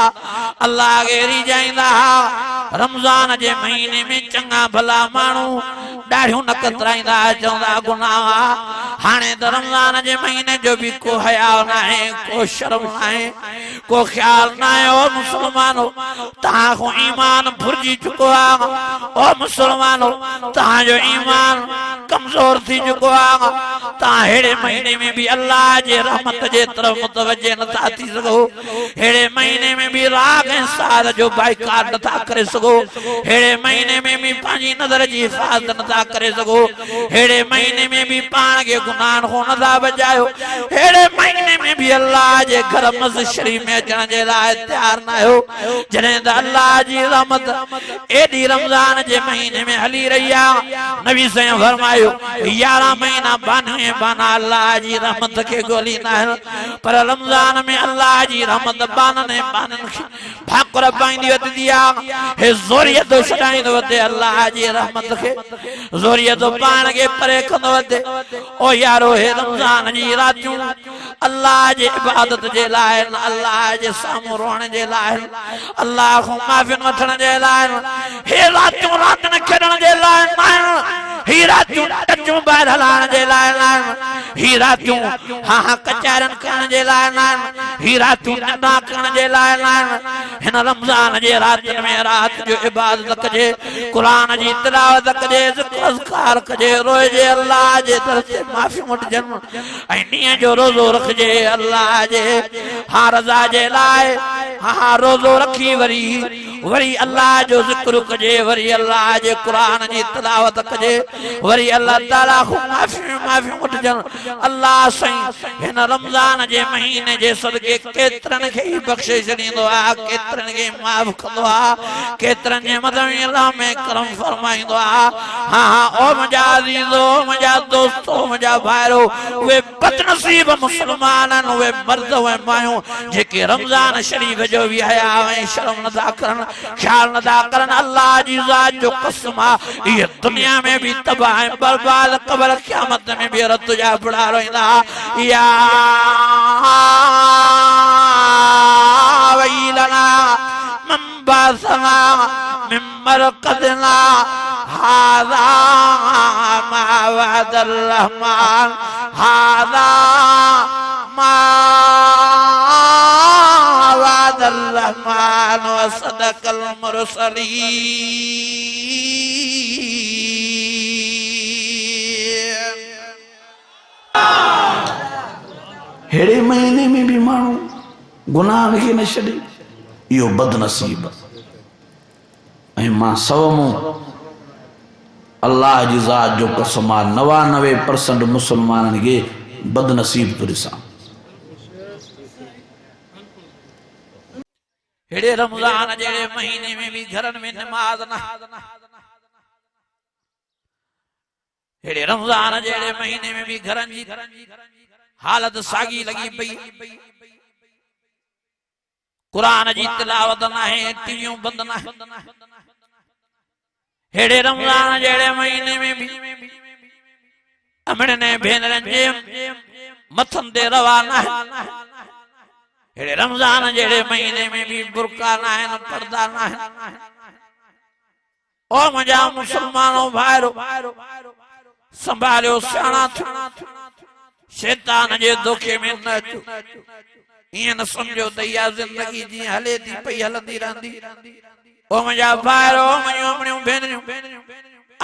अल्लाह के रिजाईंदा रमज़ान जे महीने में चंगा भला माण्हू ॾाढियूं न कतराईंदा चवंदा गुनाह हाणे त रमज़ान जे महीने जो भी को हया न आहे को शर्म न आहे को ख्याल न आहे ओ मुसलमानो तहां को ईमान भुरजी चुको आहे ओ मुसलमानो तहां जो ईमान कमजोर थी चुको आहे तहां हेड़े महीने में भी अल्लाह जे रहमत जे तरफ मुतवज्जे नथा थी सघो हेड़े महीने में भी राग ऐं साध जो बाइकाट नथा करे सघो हेड़े महीने में भी पंहिंजी नज़र जी हिफ़ाज़त नथा करे सघो हेड़े महीने में भी पाण खे गुनाहनि खां नथा बचायो हेड़े महीने में भी अल्लाह जे घर मस्जिद शरीफ में अचण जे लाइ तयार न आहियो जॾहिं त अल्लाह जी रहमत एॾी रमज़ान जे महीने में हली रही आहे नबी साईं फरमायो 11 महीना बानियूं बाने बाना अल्लाह जी रहमत के गोली ना है पर रमजान में अल्लाह जी रहमत बानने बानन भाकुर बांदी वत दिया हे जोरियत छडाई वते अल्लाह जी रहमत के जोरियत पान के परे कंदो वते ओ यारो हे रमजान जी रातूं अल्लाह जी इबादत जे लाए अल्लाह जे सामू रोण जे लाए अल्लाह को माफी वठण जे लाए हे रातूं रात न खेडण जे लाए ही रातूं टच मोबाइल हलाण जे लाए ही रातूं हां हां कचारन करण जे लाए ही रातूं नंदा करण जे लाए हिन रमजान जे रात में रात जो इबादत कजे कुरान जी तिलावत कजे ज़िक्र कजे रोजे अल्लाह जे दर से माफी वठजन ऐं ॾींहं जो रोज़ो रखजे अल्लाह जे हां रज़ा जे लाए हां रोज़ो रखी वरी अल्लाह जो ज़िक्र कजे वरी अल्लाह जे कुरान जी तिलावत कजे वरी अल्लाह ताला को माफी वठजन अल्लाह सही हिन रमजान जे महीने जे सदके केतरन के बख्शिश ॾींदो आहे केतरन के माफ कंदो आहे केतरन जे मदद अल्लाह में करम फरमाईंदो आहे हां हां ओ मुंहिंजा अज़ीज़ो मुंहिंजा दोस्तो मुंहिंजा भाइरो वे बदनसीब मुसलमान वे मर्द वे मायूं जेके रमजान शरीफ जो भी हया ऐं शर्म नथा करन ख्याल नथा करन अल्लाह जी ज़ात जो कसम आहे ये दुनिया में भी तबाह बर्बाद कब्र क़यामत में भी रत जा बुढ़ा रोइंदा या वैलना मन बासना मिन मरकदना हाज़ा मा वअदर रहमान हाज़ा मा वअदर रहमान व सदकल मुरसलीन। हेड़े महीने में भी मानू गुनाह के न छे यो बदनसीब ऐं मां सवमो अल्लाह जी ज़ात जो कसम 99% मुसलमानन के बदनसीब तो ॾिसां हेड़े रमजान जहिड़े महीने में भी घरन में नमाज न हेड़े रमजान जहिड़े महीने में भी घरन जी हालत सागी लगी पई कुरान जी तिलावत न है टीवियों बंद न हेड़े रमजान जहिड़े महीने में भी अमड़ने भेनरन जे मथन ते रवाना है हेड़े रमजान जहिड़े महीने में भी बुरका न है न पर्दा न है ओ मुंहिंजा मुसलमानो भाइरो संभालियो सियाणा शैतान जे धोखे में न अचो ईअं न समझो त इहा ज़िंदगी जीअं हले थी पई हलंदी रहंदी ओ मुंहिंजा भाइरो मुंहिंजूं अपणियूं भेनरियूं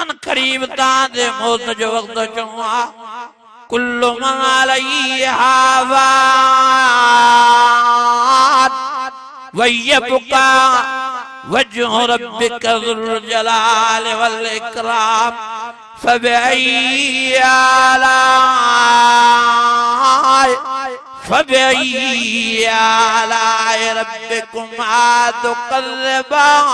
अन क़रीब तव्हां जे मौत जो वक़्तु अचणो आहे कुल्लु मन अलैहा फ़ान व यब्का वजहु रब्बिका ज़ुल जलाल वल इकराम फबिअय्यि आलाइ रब्बिकुमा तुकज़्ज़िबान।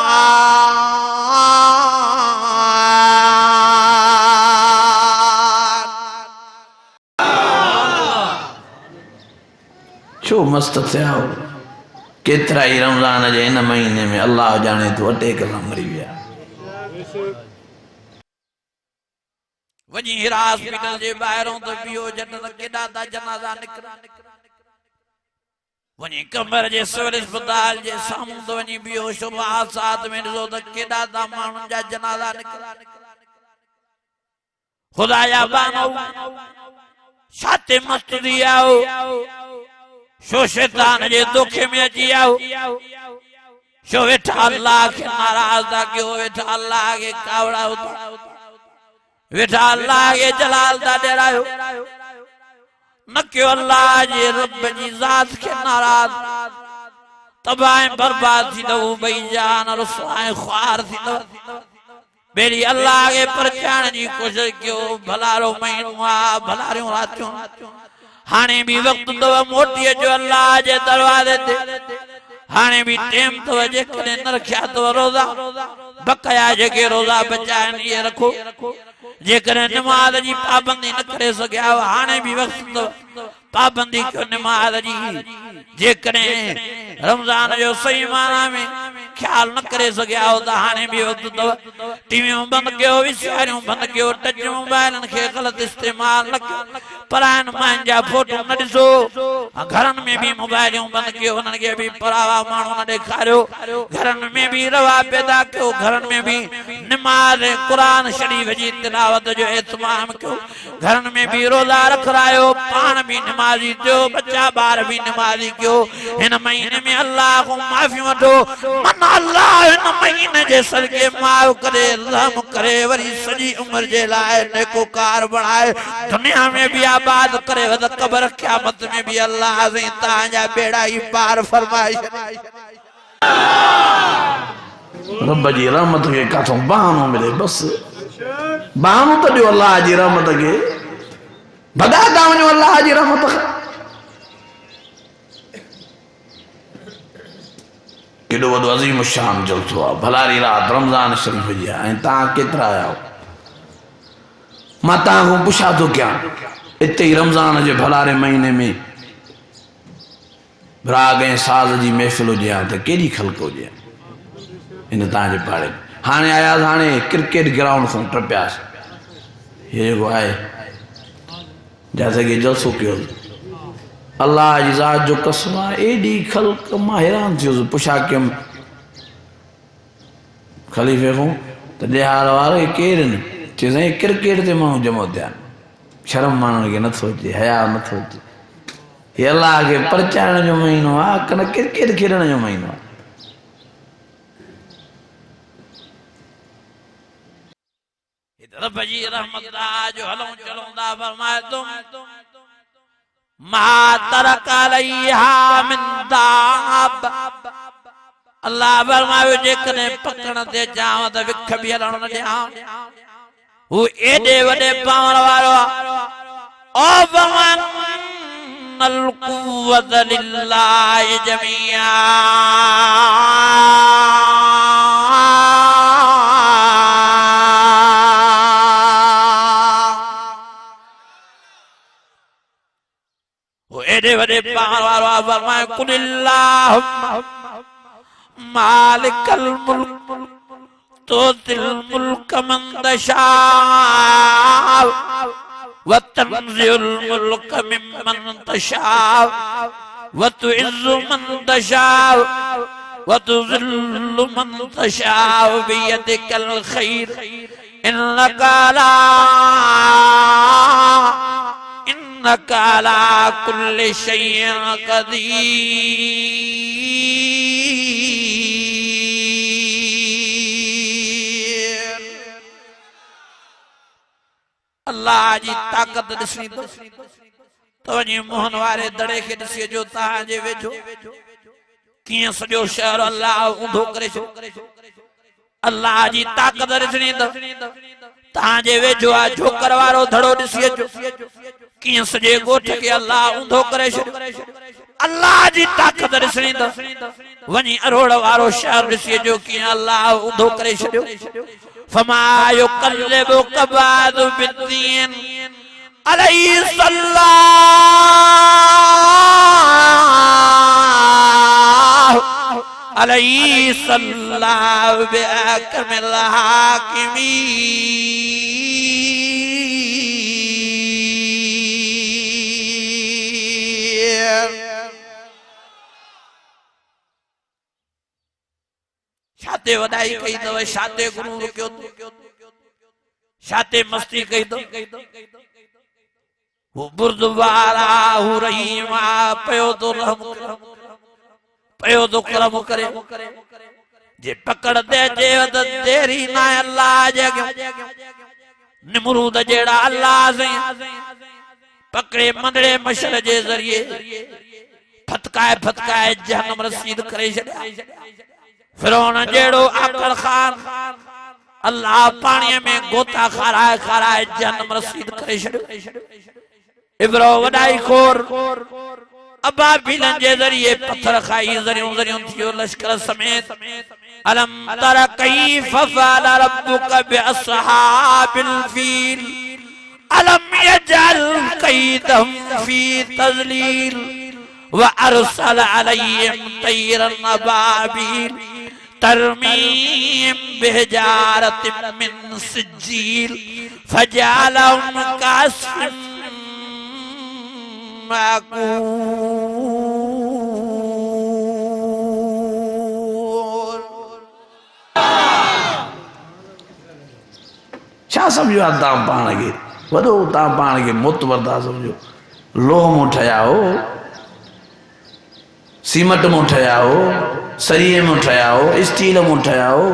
छो मस्त थिया हो केतरा ही रमजान जे इन महीने में अल्लाह जाने तो अटेक सां मरी विया वञी हिरा हॉस्पिटल जे ॿाहिरों त पियो जन त केॾा था जनाज़ा निकिरनि वञी कमर जे सिविल अस्पताल जे साम्हूं त वञी पियो शुबह साथ में ॾिसो त केॾा था माण्हुनि जा जनाज़ा निकिरनि ख़ुदा जा बानो छा ते मस्त थी आओ शो शैतान जे धोखे में अची आओ शो वेठा अल्लाह खे नाराज़ था कयो वेठा अल्लाह खे कावड़ा वेठा अल्लाह के जलाल दा डेरायो न क्यों अल्लाह जे रब जी ज़ात के नाराज तबाह बर्बाद थी दो भई जान रसवाए ख्वार थी दो बेरी अल्लाह के परचाण जी कोशिश क्यों भलारो महीनो आ भलारियों रातियों हाने भी वक्त तो मोटी जो अल्लाह जे दरवाजे ते हाने भी टेम तो जे कने न रखया तो रोजा बकाया जेके रोज़ा बचाइन ये रखो जेकर नमाज जी पाबंदी न करे सकिया हाणे भी वक्त पाबंदी क्यों नमाज जी जेकर रमजान जो सही माना में ख्याल न करे सकिया हो तो हाणे भी वक्त तो टीवियों बंद कयो विचारियों बंद कयो टच मोबाइलन के गलत इस्तेमाल न कयो परायन मान जा फोटो न ॾिसो घरन में भी मोबाइलियों बंद कयो उन्हनि खे भी परावा माण्हू न ॾेखारियो घरन में भी रवा पैदा कयो घरन में भी नमाज कुरान शरीफ जी तिलावत जो एहतमाम कयो घरन में भी रोज़ा रखरायो पान भी नमाजी थियो बच्चा बार भी नमाजी कयो इन महीने में अल्लाह को माफी वठो मन अल्लाह इन महीने जे सदके माफ करे रहम करे वरी सजी उम्र जे लाए नेकोकार बनाए दुनिया में भी आबाद करे वद कब्र क़यामत में भी अल्लाह से ताजा बेड़ा ही पार फरमाए रब जी रहमत के काथों बहानो मिले बस बहानो तो दियो अल्लाह जी रहमत के भगा दावनो अल्लाह जी रहमत केडो वडो अजीम शान जलसो आ भलारी रात रमजान शरीफ जी ऐं तव्हां केतिरा आया मां तव्हां खां पुछा थो कयां इते ही रमजान जे भलारे महीने में राग ऐं साज़ जी महफ़िल हुजे हा त केॾी ख़ल्क़ हुजे इन तव्हांजे पाड़े हाणे आयासीं हाणे क्रिकेट ग्राउंड खां टपियासीं हे जेको आहे जैसे कि जलसो कयो अल्लाह जी ज़ात जो कसम आहे एॾी ख़ल्क़ मां हैरान थियो पुछा कयुमि ख़लीफ़े खां त ॾियार वारो केरु आहिनि चइसि क्रिकेट ते माण्हू जमो थिया आहिनि शर्म माण्हुनि खे नथो अचे हया नथो अचे हे अल्लाह खे परचाइण जो महीनो आहे कन क्रिकेट खेॾण जो महीनो आहे रब जी रहमत जो हलों चलों दा फरमाए तुम मा तरक अलैहा मिन दाब अल्लाह फरमायो जेकने पकड़ ते जाव त विख भी हलण न ॾियां हू एॾे वॾे पावण वारो ओ वमन अल कुव्वत लिल्लाहि जमीआ एडे वडे पावर वालो फरमाए कुलिल्लाहुम्मा मालिकल मुल्क तुतिल मुल्क मन तशा व तंज़िउल मुल्क मिम्मन तशा व तुइज़्ज़ु मन तशा व तुज़िल्लु मन तशा बियदिकल खैर इन्नका अला कुल्लि शैइन क़दीर अल्लाह जी ताकत ॾिसणी तो वञी मोहन वारे दड़े खे ॾिसी जो तव्हांजे वेझो कीअं सॼो शहर अल्लाह ऊंधो करे छो अल्लाह जी ताकत ॾिसणी तव्हांजे वेझो आहे जोकर वारो धड़ो ॾिसी अचो कीअं सॼे ॻोठ खे अल्लाह ऊंधो करे छॾियो अल्लाह जी ताकत ॾिसणी वञी अरोड़ वारो शहर ॾिसी अचो कीअं अल्लाह ऊंधो करे छॾियो फमा युक़ल्लिबुक बादु बिद्दीन अलैहि सल्लाहु बिअकमिल हाकिमीन शाते वडाई कई तो शाते गुरु क्यों शाते मस्ती कई तो वो बुर्दवारा हो रही मां पयो तो रहम पयो तो करम करे जे पकड़ दे जे वद तेरी ना अल्लाह जग निमरूद जेड़ा अल्लाह से पकड़े मंदड़े मशर जे जरिए फतकाए जहन्नम रसीद करे छड़या फिरौन जेड़ो आकल खान अल्लाह पानी में गोता खाराए जहन्नम रसीद करे छड़यो इब्रो वडाई खोर अबाबिलन जे जरिए पत्थर खाई जरियों थियो लश्कर समेत अलम तर कैफ फअल रब्बुक बिअस्हाबिल फील अलम यजअल कैदहुम फी तज़लील व अरसल अलैहिम तैरन अबाबील तरमीम बिहिजारतिम मिन सिज्जील फजअलहुम कअस्फिन माकूल। छा समझो आहे तव्हां पाण खे वॾो तव्हां पाण खे मुतबर था समझो लोह मां ठहिया हो सीमट मां ठहिया हो सरीए मां ठहिया हो स्टील मां ठहिया हो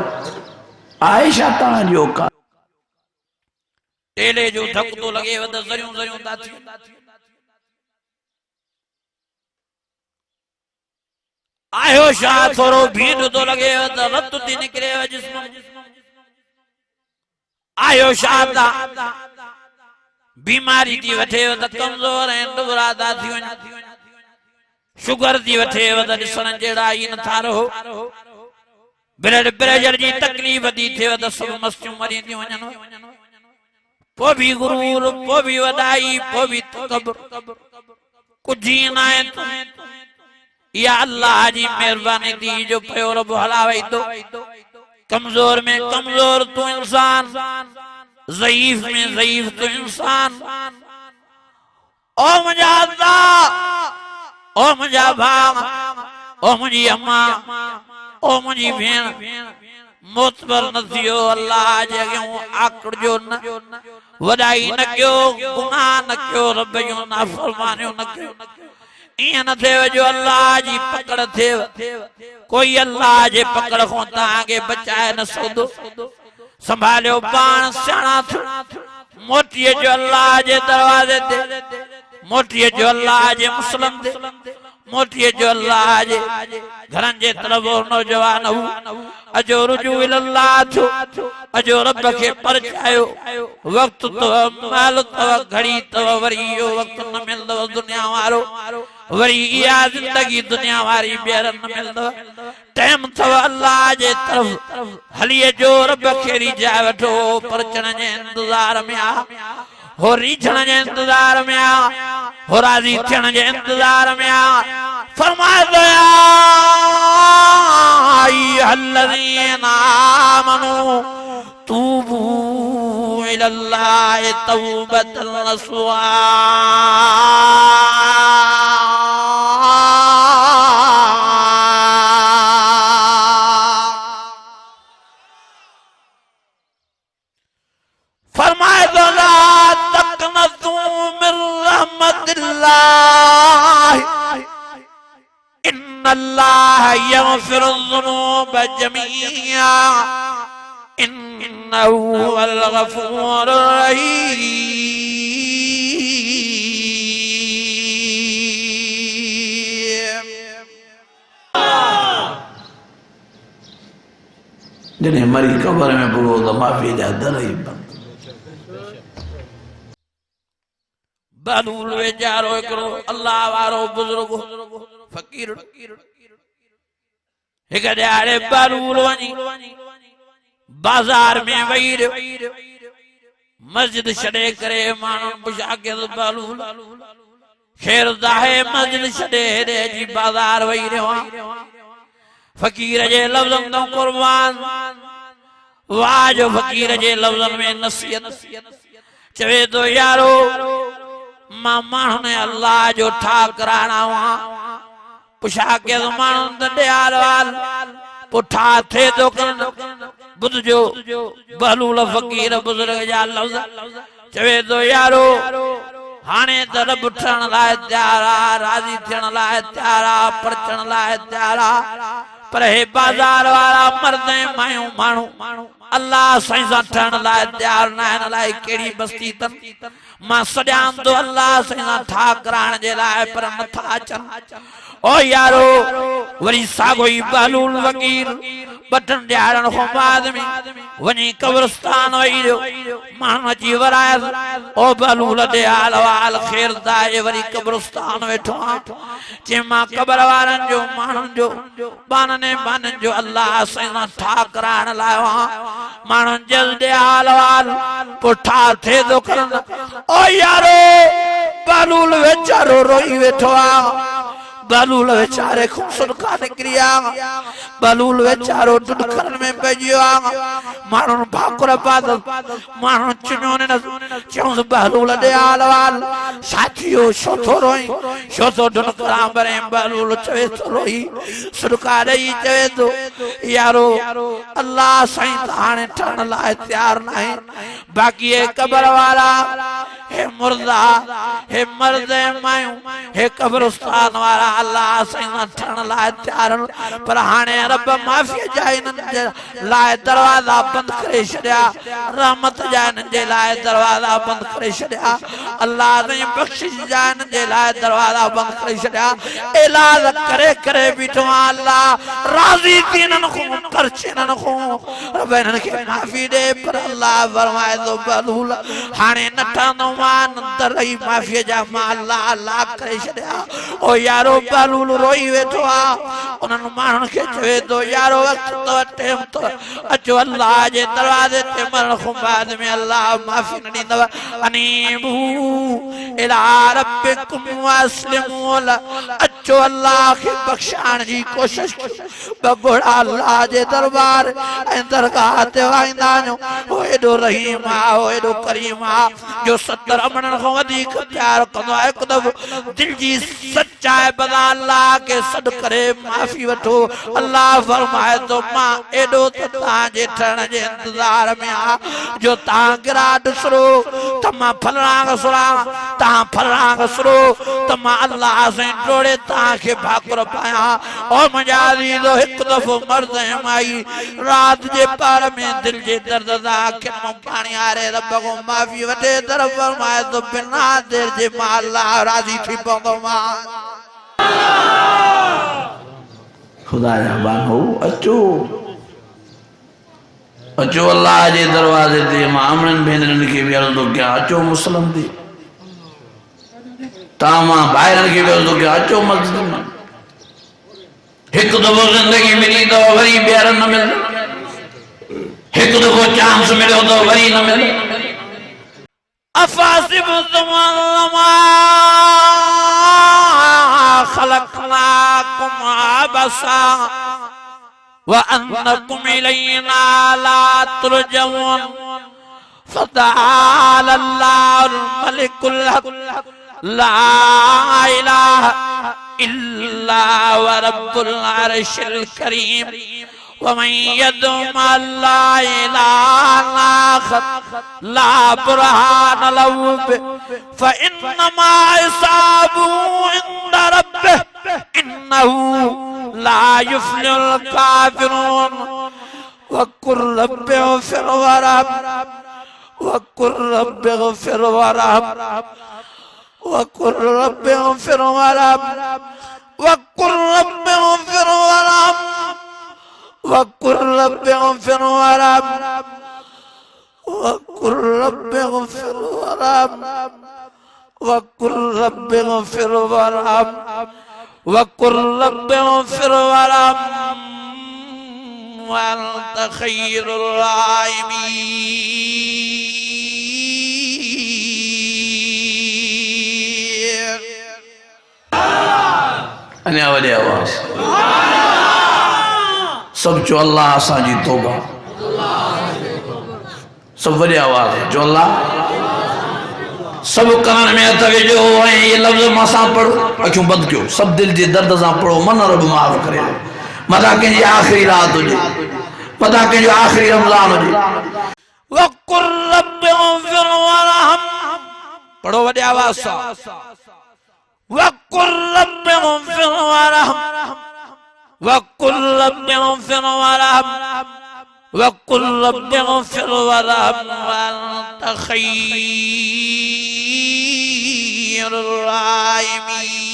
आहे छा तव्हांजी औकात तेले जो धक तो लगे वद ज़रियूं ज़रियूं था थी आयो शाह थोरो भीड़ तो लगे वद रत थी निकरे जिस्म आयो शाह बीमारी थी वठे वद कमजोर ऐं दुबरा था थी वञ शुगर थी वठे वद ॾिसण जहिड़ा ई नथा रहो ब्लड प्रेशर जी तकलीफ़ थी थिए वद सब मस्तियूं मरी थी वञनि पो भी गुरूर पो भी वॾाई पो भी तकबर कुछ ही ना है या अल्लाह जी मेहरबानी थी जो पयो रब हलावे तो कमजोर में कमजोर तू इंसान ज़ईफ में ज़ईफ तू इंसान ओ मुंहिंजा अल्लाह ओ मुंहिंजा भाउ ओ मुंहिंजी अम्मा ओ मुंहिंजी भेण मोतबर न थियो अल्लाह जे अॻियां आकड़ियो न वॾाई न कयो गुनाह न कयो रब जो नाफ़रमानियो न कयो ईअं न थिए जो अल्लाह जी पकड़ थिए कोई अल्लाह जे पकड़ खां तव्हांखे बचाए न सघंदो संभालियो पाण सियाणा थियो मोटीअ जो अल्लाह जे दरवाज़े ते मोटीअ जो अल्लाह जे मुस्लिम ते मोटीअ जो अल्लाह जे घरनि जे तरफ़ नौजवान हू अजो रुजू इल्लाह थियो अजो रब खे परचायो वक्त तो माल तव घड़ी तव वरी इहो वक्त न मिलंदव दुनिया वारो वरी इहा जिंदगी दुनिया वारी ॿीहर न मिलंदव टाइम अथव अल्लाह जे तरफ़ हली अचो रब खे रिझाए वठो परचण जे इंतज़ार में आ हो रीझण जे इंतज़ार में आ हो राज़ी थियण जे इंतज़ार में आ फरमाए तो या अय्युहल्लज़ीना आमनू तूबू इलल्लाहि तौबतन नसूहा फरमाए तो ला तक़नतू मिन रहमतिल्लाह इन्नल्लाह यग़फिरुज़्ज़ुनूब जमीआ इन्नहु हुवल गफूरुर रहीम। जॾहिं मरी क़बर में पुरो त माफ़ी जा दर ई बंदि बलूल वेचारो हिकिड़ो अल्लाह वारो बुजुर्ग फकीर हिक ॾियारे बलूल वञी बाज़ार में वही रहियो मस्जिद छॾे करे माण्हुनि पुछा कयो बलूल ख़ैर दाहे मस्जिद छॾे हेॾे अची बाज़ार वही रहियो फकीर जे लफ़्ज़नि तां क़ुर्बान वाह जो फकीर जे लफ़्ज़नि में नसीहत चवे तो यारो मां माण्हुनि अल्लाह जो ठा कराइणा हुआ पुछा के माण्हुनि त ॾियार वाल पुठा थे तो ॿुधजो बहलूल फकीर बुज़ुर्ग जा लफ़्ज़ चवे तो यारो हाणे त रब ठहण लाइ तयार आहे राज़ी थियण लाइ तयार आहे परचण लाइ तयार आहे पर हे बाज़ार वारा मर्द ऐं मायूं माण्हू अल्लाह साईं सां ठहण लाइ तयार न आहिनि अलाए कहिड़ी बस्ती तन मां सॼां थो अल्लाह साईं सां ठा कराइण जे लाइ पर नथा अचनि ओ यारो वरी साॻो ई बहलूल वकील बटन ॾियारण खां बाद में वञी कब्रस्तान वही रहियो माण्हू अची वरायसि ओ बहलूल ॾे हाल वाल ख़ैर दाए वरी कब्रस्तान वेठो आहे चई मां क़बर वारनि जो माण्हुनि जो बाननि जो अल्लाह साईं सां ठा कराइण लाइ माण्हुनि जल्दी हाल वाल पोइ ठा थिए थो करनि ओ यारो बहलूल वेचारो रोई वेठो आहे बहलूल वेचारे खूब सुनका निकरी आ बहलूल वेचारो दुखन में पइजियो आ माण्हुनि भाकुर पातल माण्हुनि चुनियों न चयूंसि बहलूल ॾे हाल वाल साथियो छो थो रोई छो थो दुनकरा भरे बहलूल चवे थो रोई सुनका ॾेई चवे थो यारो अल्लाह साईं त हाणे ठहण लाइ तयार न आहे बाक़ी हे क़बर वारा हे मुर्दा हे मर्द मायूं हे कब्रस्तान वारा अल्लाह साईं ठहण लाइ तयार पर हाणे रब माफ़ी जा इन्हनि लाइ दरवाज़ा बंदि करे छॾिया रहमत जा इन्हनि जे लाइ दरवाज़ा बंदि करे छॾिया अल्लाह साईं बख़्शिश जा इन्हनि जे लाइ दरवाज़ा बंदि करे छॾिया इलाज करे करे बीठो आहे अल्लाह राज़ी थी इन्हनि खां परचे इन्हनि खां रब इन्हनि खे माफ़ी ॾे पर अल्लाह फरमाए थो बहलूल हाणे न ठहंदो मां अंदर रही माफ़ी जा मां अल्लाह अल्लाह करे छॾिया ओ यारो बहलूल रोई वेठो आहे उन्हनि माण्हुनि खे चवे थो यारो वक़्तु तो टाइम तो अचो अल्लाह जे दरवाज़े ते मरण खां बाद में अल्लाह माफ़ी न ॾींदव अनीबू इला रब्बिकुम वस्लिमू अचो अल्लाह खे बख़्शाइण जी कोशिश बगोड़ा अल्लाह जे दरबार ऐं दरगाह ते वाईंदा आहियूं हो एॾो रहीम आहे हो एॾो करीम आहे जो 70 अमणनि खां वधीक प्यार कंदो आहे हिकु दफ़ो दिलि जी सच्चाई बदा अल्लाह के सॾु करे माफ़ी वठो अल्लाह फरमाए थो मां एॾो त तव्हांजे ठहण जे इंतज़ार में आहे जो तव्हां गिरा ॾिसरो त मां फलणा घसरा तव्हां फलणा घसरो त मां अल्लाह सां टोड़े तव्हांखे भाकुर पायां और मुंहिंजा अज़ीज़ो हिकु दफ़ो मर्द ऐं माई राति जे पार में दिलि जे दर्द सां अखियुनि मां पाणी आरे रब खां माफ़ी वठे तर फरमाए थो बिना देर जे मां अल्लाह राज़ी थी पवंदो मां खुदा जा बानो अचो अचो अल्लाह जे दरवाजे ते मां अमड़नि भेनरनि खे बि अर्ज़ु कयां अचो मुस्लिम थी तव्हां मां भाइरनि खे बि अर्ज़ु कयां अचो मस्जिद में हिकु दफ़ो ज़िंदगी मिली तो वरी ॿीहर न मिलंदी हिकु दफ़ो चांस मिलियो तो वरी न मिलंदी अफ़ासिबतुम खलक़नाकुम अबसा व अन्नकुम इलैना ला तुरजऊन फतआला अल्लाहुल मलिकुल हक़ ला इलाहा इल्ला व रब्बुल अर्शिल करीम वमन यदउ मअल्लाहि इलाहन आखर ला बुरहान लहु फइन्नमा हिसाबुहु इंद रब्बिह इन्नहु ला युफ्लिहुल काफिरून वक़ुल rabbi इग़फिर वरहम वक़ुल rabbi इग़फिर वरहम वक़ुल rabbi इग़फिर वरहम वक़ुल rabbi इग़फिर वरहम वक़ुल rabbi इग़फिर वरहम वक़ुल rabbi इग़फिर वरहम वक़ुल rabbi इग़फिर वरहम वक़ुल rabbi इग़फिर वरहम व अंत खैरुर राहिमीन अञा वॾी आवाज़ सब चो अल्लाह असांजी तौबा सब वॾी आवाज़ जो अल्लाह सब करण में हथ विझो ऐं ये लफ़्ज़ मां पढ़ो अखियूं बंदि कयो सब दिल जे दर्द सां पढ़ो मन रब माफ़ करे मता कंहिंजी आख़िरी रात हुजे मता कंहिंजो आख़िरी रमज़ान हुजे वक़ुल रब्बि इग़फिर वरहम पढ़ो वॾी आवाज़ सां वक़ुल रब्बि इग़फिर वरहम वक़ुल रब्बि इग़फिर वरहम वकुल रब्बि ग़फ़िर वरहम वअन्त ख़ैरुर राहिमीन।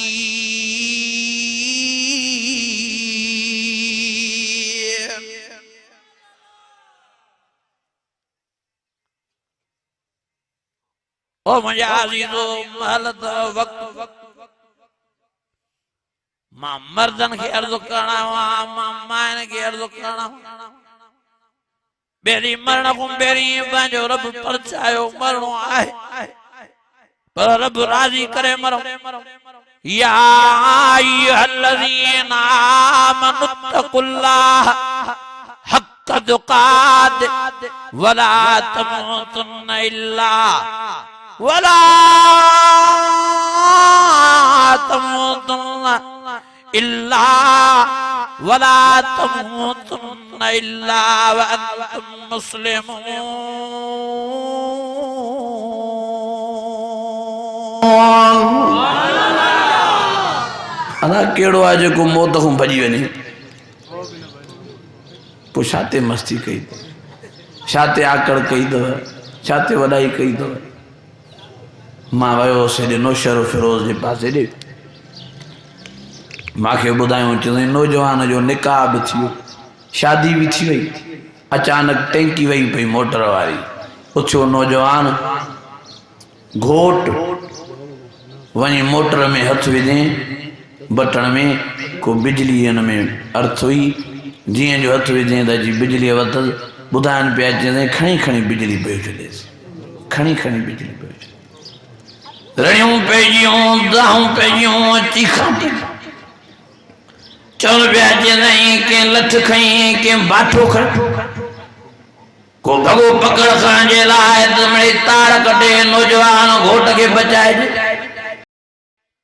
ओ मुझे अज़ीज़ो महलत वक्त मां मर्दन के अर्ज़ करणा मां मायन के अर्ज़ करणा बेरी मरण को बेरी पंहिंजो रब परचायो मरणो आहे पर रब राज़ी करे मरो। या अय्युहल्लज़ीना आमनुत्तक़ुल्लाह हक़्क़ तुक़ातिह वला तमूतुन्न इल्ला वला तमूतुन्न इल्ला वला तमूतुन्न इल्ला व अंतुम मुस्लिमून। अला केड़ो आहे जेको मौत खां भॼी वञे। पोइ छाते मस्ती कई, छाते आकड़ कई अथव, छाते वॾाई कई अथव। मां वियोसीं हेॾे नौशरो फिरोज़ जे पासे ॾे, मूंखे ॿुधायूं चई नौजवान जो निकाह बि थी वियो, शादी बि थी वई। अचानक टैंकी वई पई मोटर वारी, उथियो नौजवान घोट वञी मोटर में हथ विझे, बटन में को बिजली हिन में अर्थ हुई, जीअं जो हथ विझे त जी बिजली वरितसि। ॿुधाइनि पिया चई खणी खणी बिजली पियो छॾेसि, खणी खणी बिजली पियो छॾे। रड़ियूं पइजियूं, दाहूं पइजियूं, चीखां पइजियूं। चवनि पिया चई कंहिं लठ खई, कंहिं बाठो खणी, को भॻो पकड़ करण जे लाइ त मिड़ई तार कटे नौजवान घोट खे बचाइजे।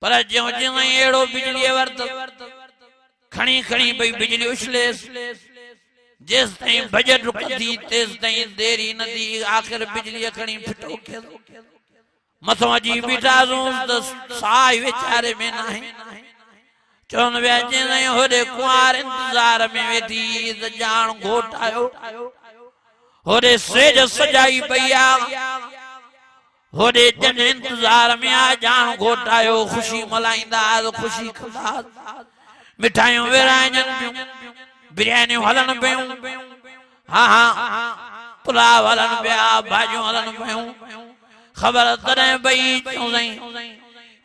पर ज्यों ज्यों अहिड़ो बिजली वरत खणी खणी भई बिजली उछलेसि, जेस ताईं बजट रुकंदी तेस ताईं देरी न थी। आख़िर बिजली खणी फिटो कयो, मथों अची बीठासूं त साह वीचारे में न आहे। चवनि पिया चई होॾे कुंवार इंतज़ार में वेठी त ॼाण घोट आयो, होॾे सेज सजाई पई आहे, होॾे जन इंतज़ार में आहे ॼाण घोट आयो। ख़ुशी मल्हाईंदा ख़ुशी कंदा, मिठाइयूं विराइजनि पियूं, बिरयानियूं हलनि पियूं, हा हा पुलाव हलनि पिया, भाॼियूं हलनि पियूं। ख़बर तॾहिं पई चऊं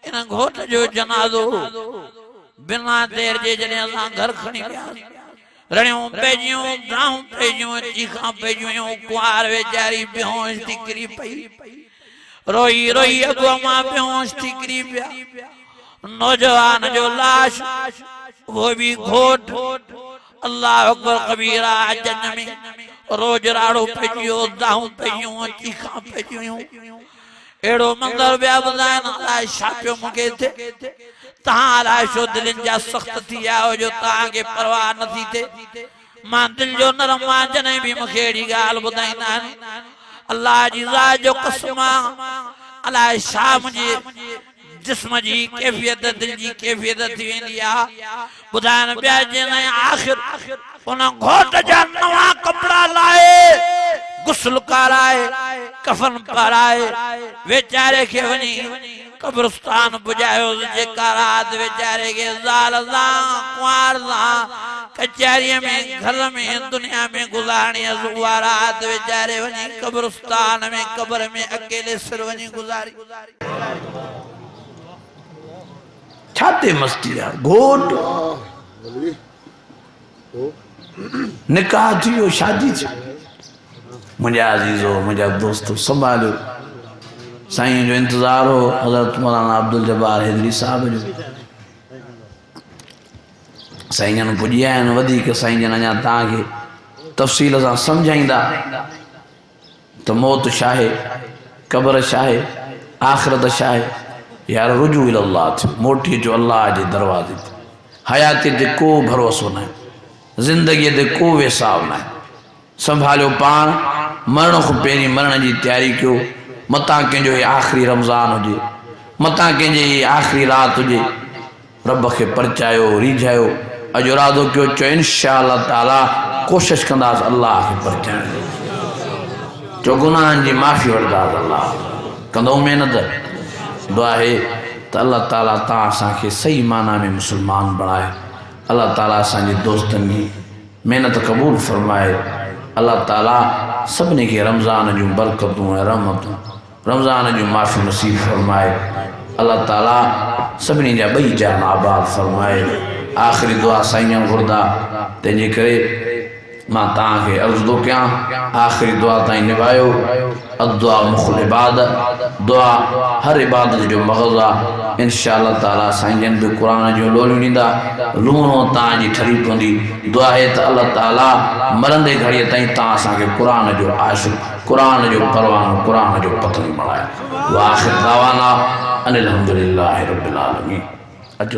इन घोट जो जनाज़ो बिना देर जे जॾहिं असां घर खणी वियासीं। रड़ियूं पइजियूं, दाहूं पइजियूं, चीखां पइजियूं। कुंवार वीचारी बेहोश थी किरी पई, रोई रोई अॻु मां बेहोश थी किरी पिया। नौजवान जो लाश वो भी घोट, अल्लाह अकबर कबीरा जन में रोज राड़ो पइजियो, दाहूं पइजियूं, चीखां पइजियूं। अहिड़ो मंदर ॿिया ॿुधाइनि अलाए छा पियो मूंखे थिए, तव्हां अलाए छो दिलनि जा सख़्त थी विया हो जो तव्हांखे परवाह नथी थिए। मां दिलि जो नरम आहियां, जॾहिं बि मूंखे अहिड़ी ॻाल्हि ॿुधाईंदा आहिनि अल्लाह जी ज़ात जो कसम आहे अलाए छा मुंहिंजे जिस्म जी कैफियत, दिल जी कैफियत थी वेंदी आहे। ॿुधाइनि पिया चवंदा आख़िर उन घोट जा नवां कपिड़ा लाहे, गुस्ल कराए, कफन पाराए, वीचारे खे वञी कब्रिस्तान पुॼायो। जेका राति वीचारे खे ज़ाल सां कुंवार सां कचहरीअ में घर में दुनिया में गुज़ारणी, उहा राति वीचारे वञी कब्रिस्तान में कब्र में अकेले सिर वञी गुज़ारी। छाते मस्ती आहे। घोट निकाह थी वियो, शादी थी। मुंहिंजा अज़ीज़ो, मुंहिंजा दोस्तो संभालियो। साईं जो इंतज़ार हो हज़रत मौलाना अब्दुल जब्बार हैदरी साहब जो। साईं जन पुॼी आया आहिनि, वधीक साईं जन अञा तव्हांखे तफ़सील सां सम्झाईंदा त मौत छा आहे, क़ब्र छा आहे, आख़िरत छा आहे। यार रुजू इल्लाह थियो, मोटी जो अल्लाह जे दरवाज़े ते। हयाती ते को भरोसो न आहे, ज़िंदगीअ ते को हिसाब न आहे। संभालियो पाण, मरण खां पहिरीं मरण जी तयारी कयो। मतां कंहिंजो हे आख़िरी रमज़ान हुजे, मतां कंहिंजे हे आख़िरी राति हुजे। रब खे परचायो, रिझायो, अॼु इरादो कयो, चयो इंशा अल्लाह ताला कोशिश कंदास अल्लाह के परचाइण जो गुनाहन जी माफ़ी वठंदास अल्लाह कंदो मेहनत दुआ है तो अल्लाह ताला ता असांखे सही माना में मुसलमान बणाए अल्लाह ताला असांजे दोस्तन की मेहनत कबूल फरमाए अल्लाह ताला सभिनी खे रमज़ान जूं बरकतूं ऐं रहमतूं रमज़ान जूं माफ़ी नसीब फरमाए अल्लाह ताला सभिनी जा ॿई जान आबाद फरमाए आख़िरी दुआ साईं घुरदा तंहिंजे करे मां तव्हांखे अर्ज़ु थो कयां आख़िरी दुआ ताईं निभायो अदुआ मुख़ुल इबादत दुआ हर इबादत जो मग़ज़ आहे इंशाअल्लाह ताला साईं जन बि क़ुर जूं लोलियूं ॾींदा लूणो तव्हांजी ठरी पवंदी दुआ आहे त अल्लाह ताला मरंदे घड़ीअ ताईं तव्हां असांखे क़ुर जो आशिक़ क़ुर जो परवानो क़ुर जो पतंग बणाए वाख़िर दावाना अनिल हम्दुलिल्लाहि रब्बिल आलमीन अचो